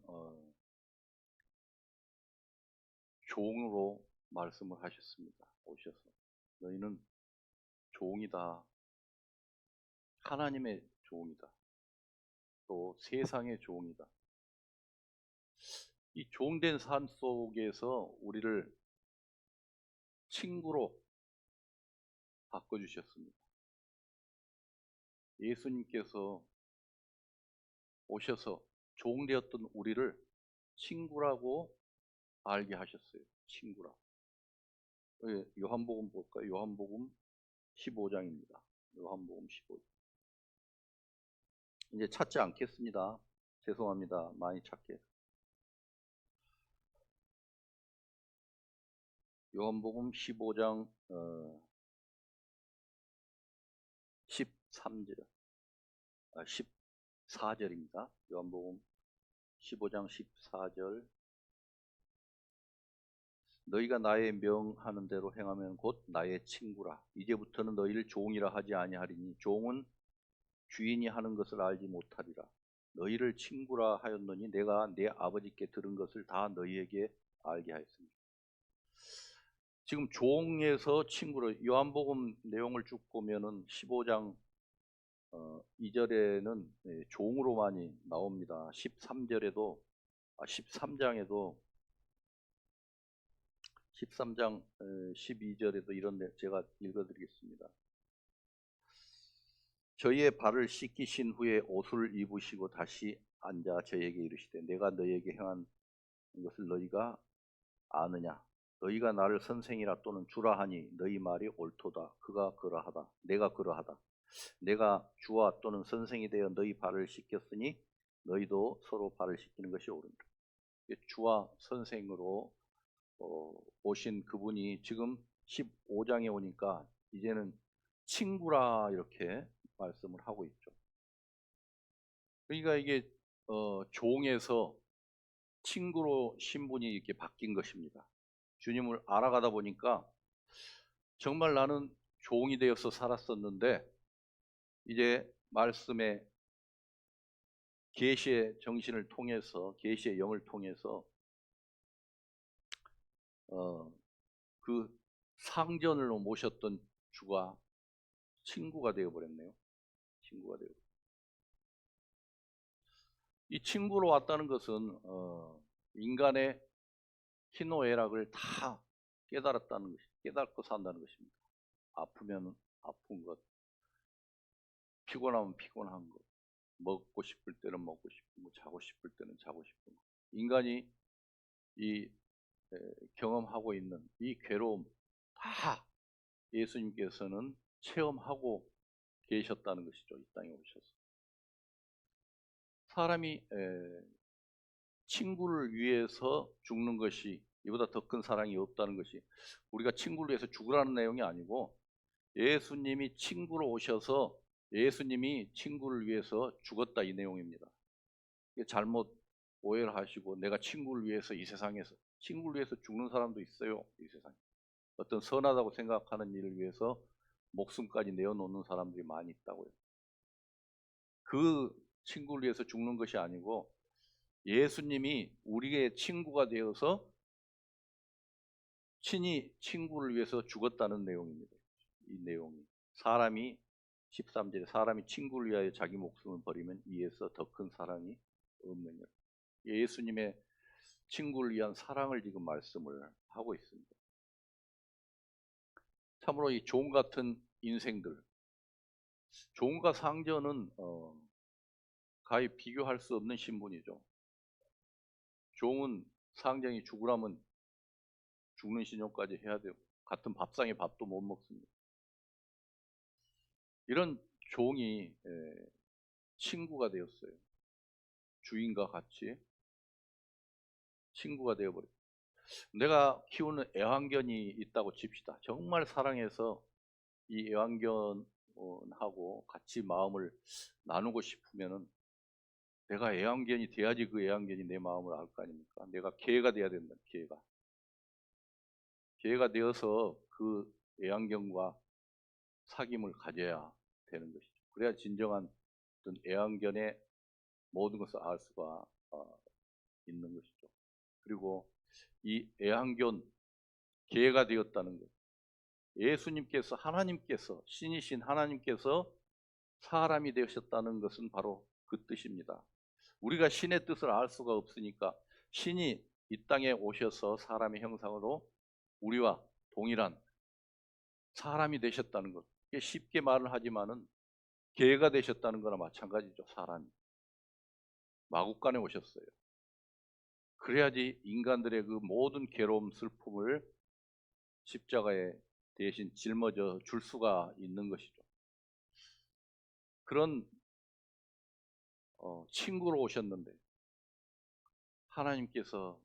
[SPEAKER 1] 종으로 말씀을 하셨습니다. 오셔서 너희는 종이다. 하나님의 종이다. 또 세상의 종이다. 이 종된 삶 속에서 우리를 친구로 바꿔주셨습니다. 예수님께서 오셔서 종되었던 우리를 친구라고 알게 하셨어요. 친구라. 요한복음 볼까요? 요한복음 15장입니다. 요한복음 15장. 이제 찾지 않겠습니다. 죄송합니다. 많이 찾게. 요한복음 15장 13절, 14절입니다. 요한복음 15장 14절. 너희가 나의 명하는 대로 행하면 곧 나의 친구라. 이제부터는 너희를 종이라 하지 아니하리니 종은 주인이 하는 것을 알지 못하리라. 너희를 친구라 하였노니 내가 내 아버지께 들은 것을 다 너희에게 알게 하였습니다. 지금 종에서 친구로 요한복음 내용을 쭉 보면은 15장 2절에는 종으로 많이 나옵니다. 13절에도 13장에도 13장 12절에도 이런 제가 읽어드리겠습니다. 저희의 발을 씻기신 후에 옷을 입으시고 다시 앉아 저에게 이르시되 내가 너희에게 행한 것을 너희가 아느냐? 너희가 나를 선생이라 또는 주라 하니 너희 말이 옳도다. 그가 그러하다. 내가 그러하다. 내가 주와 또는 선생이 되어 너희 발을 씻겼으니 너희도 서로 발을 씻기는 것이 옳으니라. 주와 선생으로 오신 그분이 지금 15장에 오니까 이제는 친구라 이렇게 말씀을 하고 있죠. 그러니까 이게 종에서 친구로 신분이 이렇게 바뀐 것입니다. 주님을 알아가다 보니까 정말 나는 종이 되어서 살았었는데 이제 말씀의 계시의 정신을 통해서, 계시의 영을 통해서 그 상전으로 모셨던 주가 친구가 되어버렸네요. 친구가 되어. 이 친구로 왔다는 것은 인간의 희노애락을 다 깨달았다는 것이, 깨닫고 산다는 것입니다. 아프면 아픈 것, 피곤하면 피곤한 것, 먹고 싶을 때는 먹고 싶은 것, 자고 싶을 때는 자고 싶은 것. 인간이 이 경험하고 있는 이 괴로움 다 예수님께서는 체험하고 계셨다는 것이죠. 이 땅에 오셔서. 사람이 친구를 위해서 죽는 것이 이보다 더 큰 사랑이 없다는 것이, 우리가 친구를 위해서 죽으라는 내용이 아니고 예수님이 친구로 오셔서 예수님이 친구를 위해서 죽었다, 이 내용입니다. 잘못 오해를 하시고 내가 친구를 위해서 이 세상에서, 친구를 위해서 죽는 사람도 있어요. 이 세상에 어떤 선하다고 생각하는 일을 위해서 목숨까지 내어놓는 사람들이 많이 있다고요. 그 친구를 위해서 죽는 것이 아니고 예수님이 우리의 친구가 되어서 친히 친구를 위해서 죽었다는 내용입니다. 이 내용이, 사람이 13절에 사람이 친구를 위하여 자기 목숨을 버리면 이에서 더 큰 사랑이 없느니라. 예수님의 친구를 위한 사랑을 지금 말씀을 하고 있습니다. 참으로 이 종 같은 인생들, 종과 상전은 가히 비교할 수 없는 신분이죠. 종은 상전이 죽으라면 죽는 신용까지 해야 되고 같은 밥상에 밥도 못 먹습니다. 이런 종이 친구가 되었어요. 주인과 같이 친구가 되어버렸어요. 내가 키우는 애완견이 있다고 칩시다. 정말 사랑해서 이 애완견하고 같이 마음을 나누고 싶으면은 내가 애완견이 돼야지 그 애완견이 내 마음을 알 거 아닙니까? 내가 개가 돼야 된다. 개가 되어서 그 애완견과 사귐을 가져야 되는 것이죠. 그래야 진정한 어떤 애완견의 모든 것을 알 수가 있는 것이죠. 그리고 이 애완견, 개가 되었다는 것, 예수님께서, 하나님께서, 신이신 하나님께서 사람이 되셨다는 것은 바로 그 뜻입니다. 우리가 신의 뜻을 알 수가 없으니까 신이 이 땅에 오셔서 사람의 형상으로 우리와 동일한 사람이 되셨다는 것. 쉽게 말을 하지만은 개가 되셨다는 거나 마찬가지죠. 사람이 마국간에 오셨어요. 그래야지 인간들의 그 모든 괴로움, 슬픔을 십자가에 대신 짊어져 줄 수가 있는 것이죠. 그런 친구로 오셨는데 하나님께서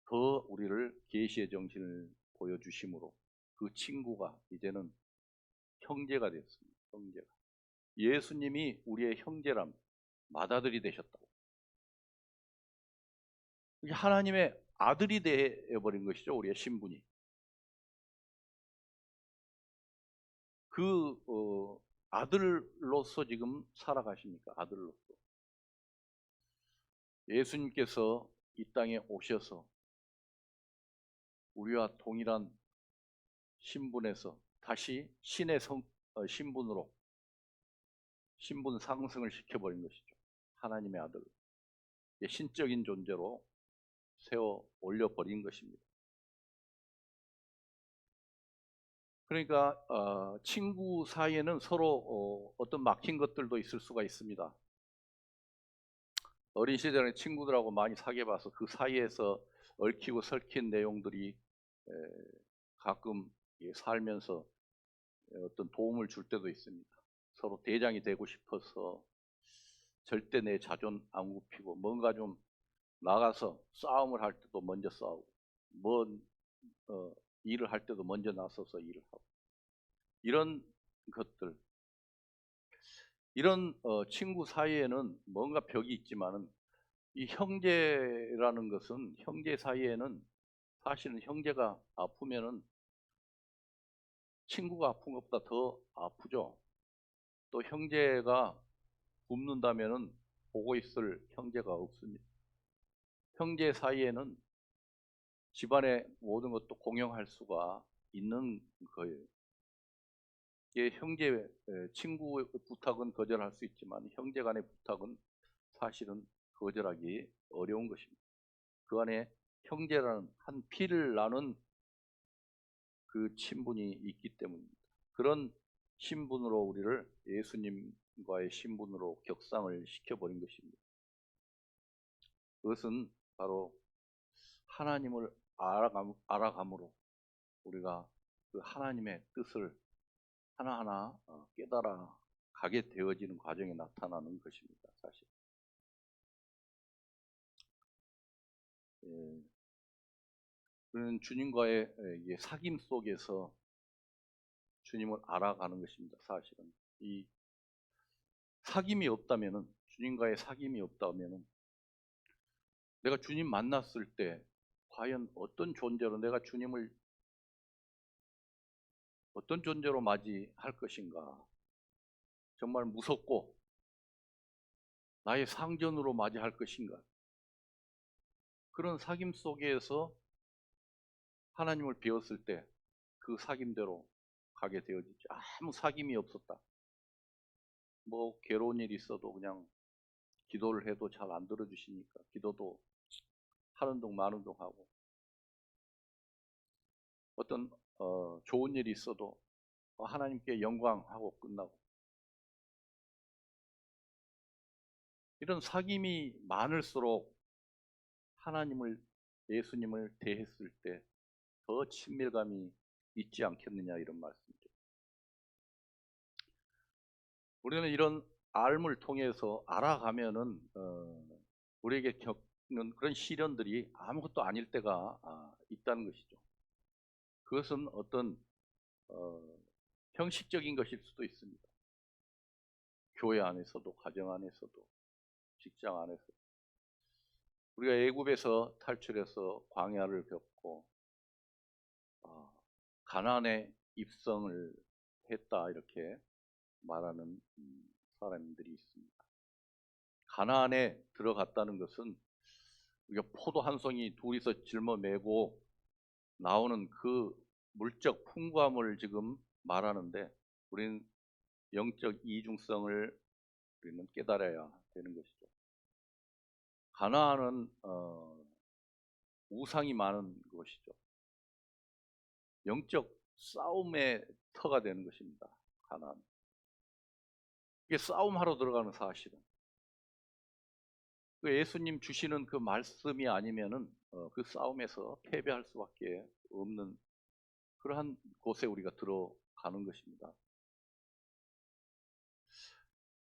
[SPEAKER 1] 더 우리를 계시의 정신을 보여주심으로 그 친구가 이제는 형제가 되었습니다. 형제가. 예수님이 우리의 형제랍니다. 맏아들이 되셨다고. 하나님의 아들이 되어버린 것이죠. 우리의 신분이. 그 아들로서 지금 살아가십니까? 아들로서. 예수님께서 이 땅에 오셔서 우리와 동일한 신분에서 다시 신의 신분으로 신분 상승을 시켜버린 것이죠. 하나님의 아들, 신적인 존재로 세워 올려버린 것입니다. 그러니까 친구 사이에는 서로 어떤 막힌 것들도 있을 수가 있습니다. 어린 시절에 친구들하고 많이 사귀어봐서 그 사이에서 얽히고 설킨 내용들이 가끔 살면서 어떤 도움을 줄 때도 있습니다. 서로 대장이 되고 싶어서 절대 내 자존 안 굽히고 뭔가 좀 나가서 싸움을 할 때도 먼저 싸우고 일을 할 때도 먼저 나서서 일을 하고, 이런 것들, 이런 친구 사이에는 뭔가 벽이 있지만은 이 형제라는 것은 형제 사이에는 사실은 형제가 아프면은 친구가 아픈 것보다 더 아프죠. 또 형제가 굶는다면은 보고 있을 형제가 없습니다. 형제 사이에는 집안의 모든 것도 공용할 수가 있는 거예요. 이게 친구 부탁은 거절할 수 있지만 형제 간의 부탁은 사실은 거절하기 어려운 것입니다. 그 안에 형제라는 한 피를 나눈 그 친분이 있기 때문입니다. 그런 신분으로 우리를 예수님과의 신분으로 격상을 시켜버린 것입니다. 그것은 바로 하나님을 알아감으로 우리가 그 하나님의 뜻을 하나하나 깨달아 가게 되어지는 과정에 나타나는 것입니다. 사실. 우리는 주님과의 사귐 속에서 주님을 알아가는 것입니다. 사실은 이 사귐이 없다면은, 주님과의 사귐이 없다면은 내가 주님 만났을 때 과연 어떤 존재로 내가 주님을 어떤 존재로 맞이할 것인가? 정말 무섭고 나의 상전으로 맞이할 것인가? 그런 사귐 속에서 하나님을 배웠을 때 그 사귐대로 가게 되어지죠. 아무 사귐이 없었다. 뭐 괴로운 일이 있어도 그냥 기도를 해도 잘 안 들어주시니까 기도도 하는 둥 마는 둥 하고, 어떤 좋은 일이 있어도 하나님께 영광하고 끝나고, 이런 사귐이 많을수록 하나님을, 예수님을 대했을 때 더 친밀감이 있지 않겠느냐, 이런 말씀이죠. 우리는 이런 알을 통해서 알아가면은 우리에게 겪는 그런 시련들이 아무것도 아닐 때가 있다는 것이죠. 그것은 어떤 형식적인 것일 수도 있습니다. 교회 안에서도, 가정 안에서도, 직장 안에서도. 우리가 애굽에서 탈출해서 광야를 겪고 가나안에 입성을 했다, 이렇게 말하는 사람들이 있습니다. 가나안에 들어갔다는 것은 우리가 포도 한 송이 둘이서 짊어매고 나오는 그 물적 풍부함을 지금 말하는데, 우리는 영적 이중성을 우리는 깨달아야 되는 것이죠. 가나안은 우상이 많은 곳이죠. 영적 싸움의 터가 되는 것입니다. 가나안. 이게 싸움하러 들어가는, 사실은 그 예수님 주시는 그 말씀이 아니면은 그 싸움에서 패배할 수밖에 없는 그러한 곳에 우리가 들어가는 것입니다.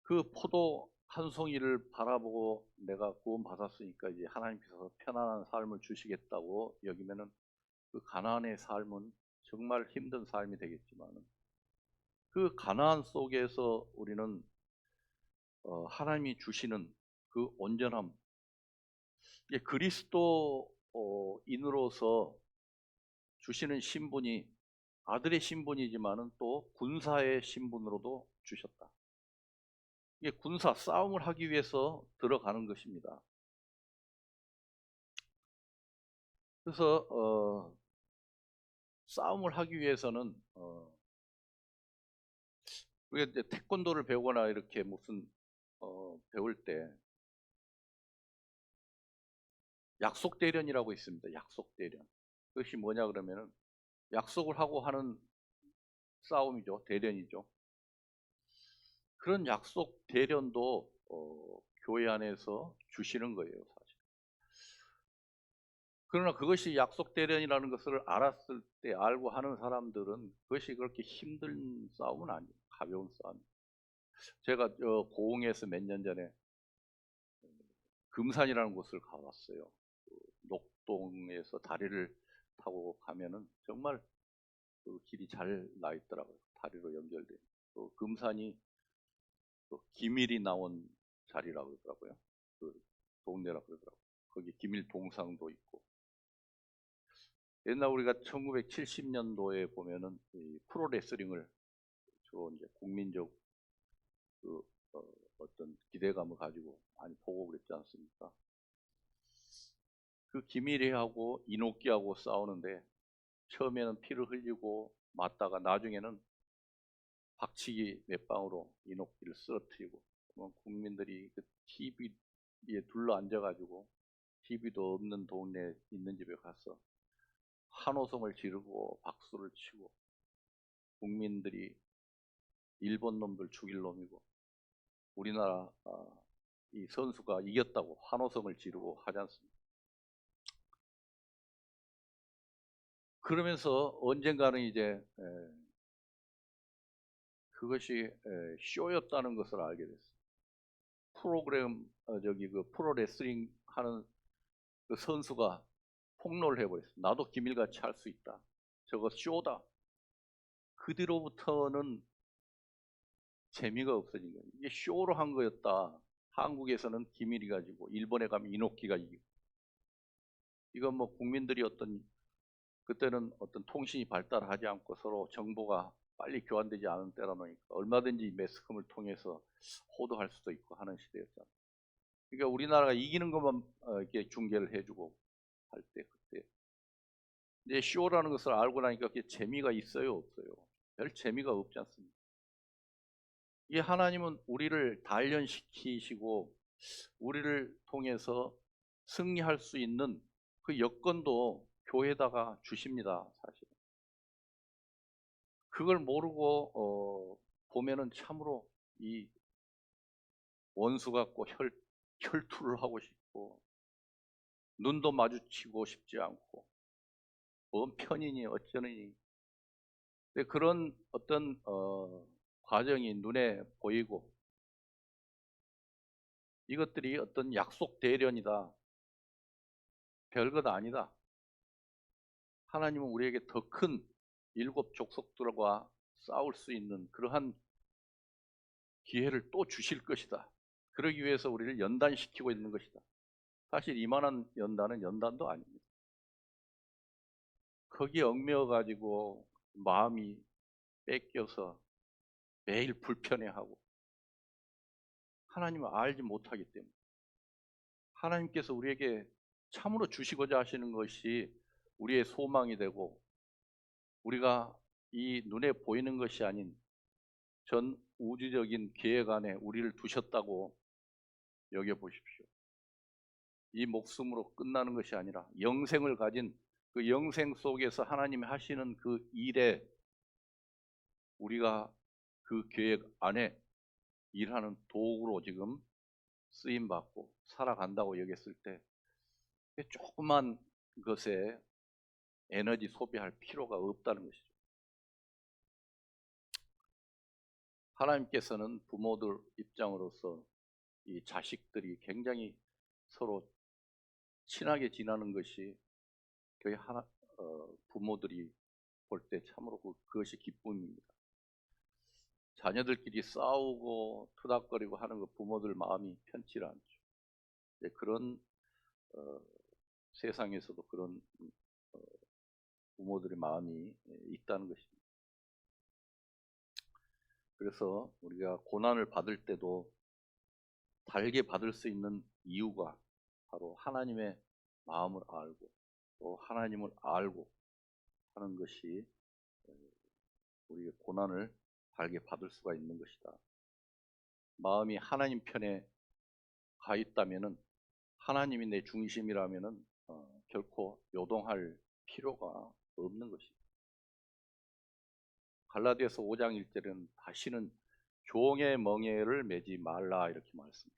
[SPEAKER 1] 그 포도 한 송이를 바라보고 내가 구원받았으니까 이제 하나님께서 편안한 삶을 주시겠다고 여기면은 그 가나안의 삶은 정말 힘든 삶이 되겠지만, 그 가나안 속에서 우리는 하나님이 주시는 그 온전함, 이게 그리스도인으로서 주시는 신분이 아들의 신분이지만은 또 군사의 신분으로도 주셨다. 이게 군사 싸움을 하기 위해서 들어가는 것입니다. 그래서 싸움을 하기 위해서는 우리가 이제 태권도를 배우거나 이렇게 무슨 배울 때 약속 대련이라고 있습니다. 약속 대련. 그것이 뭐냐 그러면은 약속을 하고 하는 싸움이죠. 대련이죠. 그런 약속 대련도 교회 안에서 주시는 거예요, 사실. 그러나 그것이 약속 대련이라는 것을 알았을 때, 알고 하는 사람들은 그것이 그렇게 힘든 싸움은 아니에요. 가벼운 싸움. 제가 고흥에서 몇 년 전에 금산이라는 곳을 가봤어요. 녹동에서 다리를 타고 가면은 정말 그 길이 잘 나 있더라고요. 다리로 연결된. 금산이 기밀이 나온 자리라고 그러더라고요. 그 동네라 그러더라고요. 거기 기밀 동상도 있고. 옛날 우리가 1970년도에 보면은 이 프로레슬링을 주로 이제 국민적 그 어떤 기대감을 가지고 많이 보고 그랬지 않습니까? 그 김일희하고 이노끼하고 싸우는데 처음에는 피를 흘리고 맞다가 나중에는 박치기 몇 방으로 이노끼를 쓰러뜨리고 국민들이 그 TV에 둘러 앉아가지고 TV도 없는 동네 있는 집에 가서 환호성을 지르고 박수를 치고 국민들이 일본 놈들 죽일 놈이고 우리나라 이 선수가 이겼다고 환호성을 지르고 하지 않습니까? 그러면서 언젠가는 이제 그것이 쇼였다는 것을 알게 됐어요. 프로그램 그 프로레슬링 하는 그 선수가 폭로를 해버렸어요. 나도 기밀같이 할 수 있다. 저거 쇼다. 그 뒤로부터는 재미가 없어진 거예요. 이게 쇼로 한 거였다. 한국에서는 기밀이 가지고 일본에 가면 이노끼가 이기고. 이건 뭐 국민들이 그때는 어떤 통신이 발달하지 않고 서로 정보가 빨리 교환되지 않은 때라 보니까 얼마든지 매스컴을 통해서 호도할 수도 있고 하는 시대였잖아요. 그러니까 우리나라가 이기는 것만 이렇게 중계를 해주고 할 때 그때 이제 쇼라는 것을 알고 나니까 그게 재미가 있어요, 없어요? 별 재미가 없지 않습니까? 이 하나님은 우리를 단련시키시고 우리를 통해서 승리할 수 있는 그 여건도 교회에다가 주십니다, 사실. 그걸 모르고 보면은 참으로 이 원수 같고 혈투를 하고 싶고 눈도 마주치고 싶지 않고 뭔 편이니 어쩌니. 근데 그런 어떤 과정이 눈에 보이고 이것들이 어떤 약속 대련이다. 별것 아니다. 하나님은 우리에게 더 큰 7 족속들과 싸울 수 있는 그러한 기회를 또 주실 것이다. 그러기 위해서 우리를 연단시키고 있는 것이다. 사실 이만한 연단은 연단도 아닙니다. 거기에 얽매여가지고 마음이 뺏겨서 매일 불편해하고 하나님을 알지 못하기 때문에 하나님께서 우리에게 참으로 주시고자 하시는 것이 우리의 소망이 되고 우리가 이 눈에 보이는 것이 아닌 전 우주적인 계획 안에 우리를 두셨다고 여겨보십시오. 이 목숨으로 끝나는 것이 아니라 영생을 가진 그 영생 속에서 하나님이 하시는 그 일에 우리가 그 계획 안에 일하는 도구로 지금 쓰임받고 살아간다고 여겼을 때 조그만 것에 에너지 소비할 필요가 없다는 것이죠. 하나님께서는 부모들 입장으로서 이 자식들이 굉장히 서로 친하게 지내는 것이 거의 부모들이 볼 때 참으로 그것이 기쁨입니다. 자녀들끼리 싸우고 투닥거리고 하는 거 부모들 마음이 편치 않죠. 그런 세상에서도 그런 부모들의 마음이 있다는 것입니다. 그래서 우리가 고난을 받을 때도 달게 받을 수 있는 이유가 바로 하나님의 마음을 알고 또 하나님을 알고 하는 것이 우리의 고난을 달게 받을 수가 있는 것이다. 마음이 하나님 편에 가 있다면은 하나님이 내 중심이라면은 결코 요동할 필요가 없는 것입니다. 갈라디아서 5장 1절에는 다시는 종의 멍에를 매지 말라 이렇게 말씀합니다.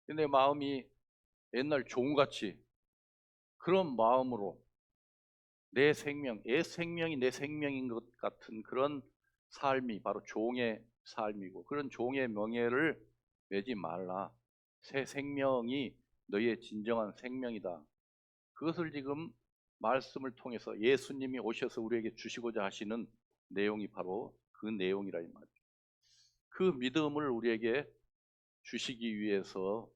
[SPEAKER 1] 근데 마음이 옛날 종같이 그런 마음으로 내 생명, 애 생명이 내 생명인 것 같은 그런 삶이 바로 종의 삶이고 그런 종의 명예를 매지 말라. 새 생명이 너희의 진정한 생명이다. 그것을 지금 말씀을 통해서 예수님이 오셔서 우리에게 주시고자 하시는 내용이 바로 그 내용이라 이 말이죠. 그 믿음을 우리에게 주시기 위해서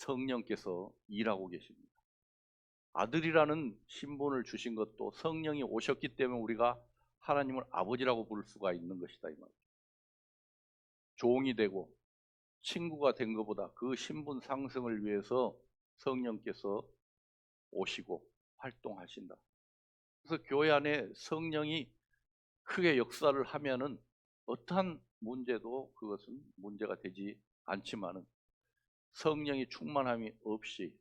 [SPEAKER 1] 성령께서 일하고 계십니다. 아들이라는 신분을 주신 것도 성령이 오셨기 때문에 우리가 하나님을 아버지라고 부를 수가 있는 것이다, 이 말이죠. 종이 되고 친구가 된 것보다 그 신분 상승을 위해서 성령께서 오시고 활동하신다. 그래서 교회 안에 성령이 크게 역사를 하면은 어떠한 문제도 그것은 문제가 되지 않지만은 성령이 충만함이 없이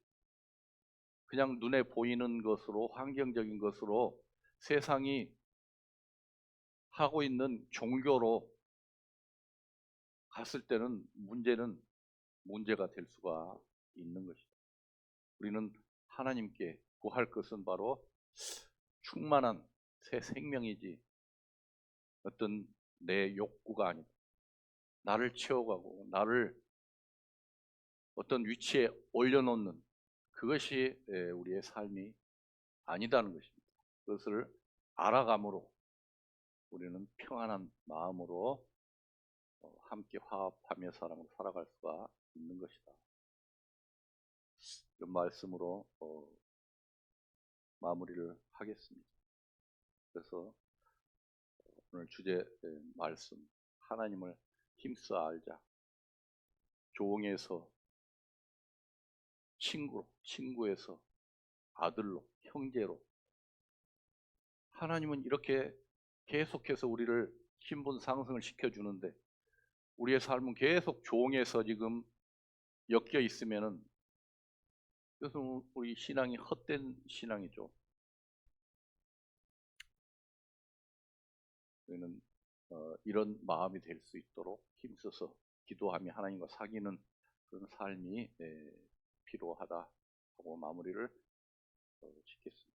[SPEAKER 1] 그냥 눈에 보이는 것으로 환경적인 것으로 세상이 하고 있는 종교로 갔을 때는 문제가 될 수가 있는 것이다. 우리는 하나님께 구할 것은 바로 충만한 새 생명이지 어떤 내 욕구가 아니다. 나를 채워가고 나를 어떤 위치에 올려놓는 그것이 우리의 삶이 아니다는 것입니다. 그것을 알아감으로 우리는 평안한 마음으로 함께 화합하며 사람으로 살아갈 수가 있는 것이다. 이런 말씀으로 마무리를 하겠습니다. 그래서 오늘 주제 말씀, 하나님을 힘써 알자. 종에서 친구에서 아들로, 형제로. 하나님은 이렇게 계속해서 우리를 신분 상승을 시켜주는데 우리의 삶은 계속 종에서 지금 엮여 있으면은 그것은 우리 신앙이 헛된 신앙이죠. 우리는 이런 마음이 될 수 있도록 힘써서 기도하며 하나님과 사귀는 그런 삶이 필요하다 하고 마무리를 짓겠습니다.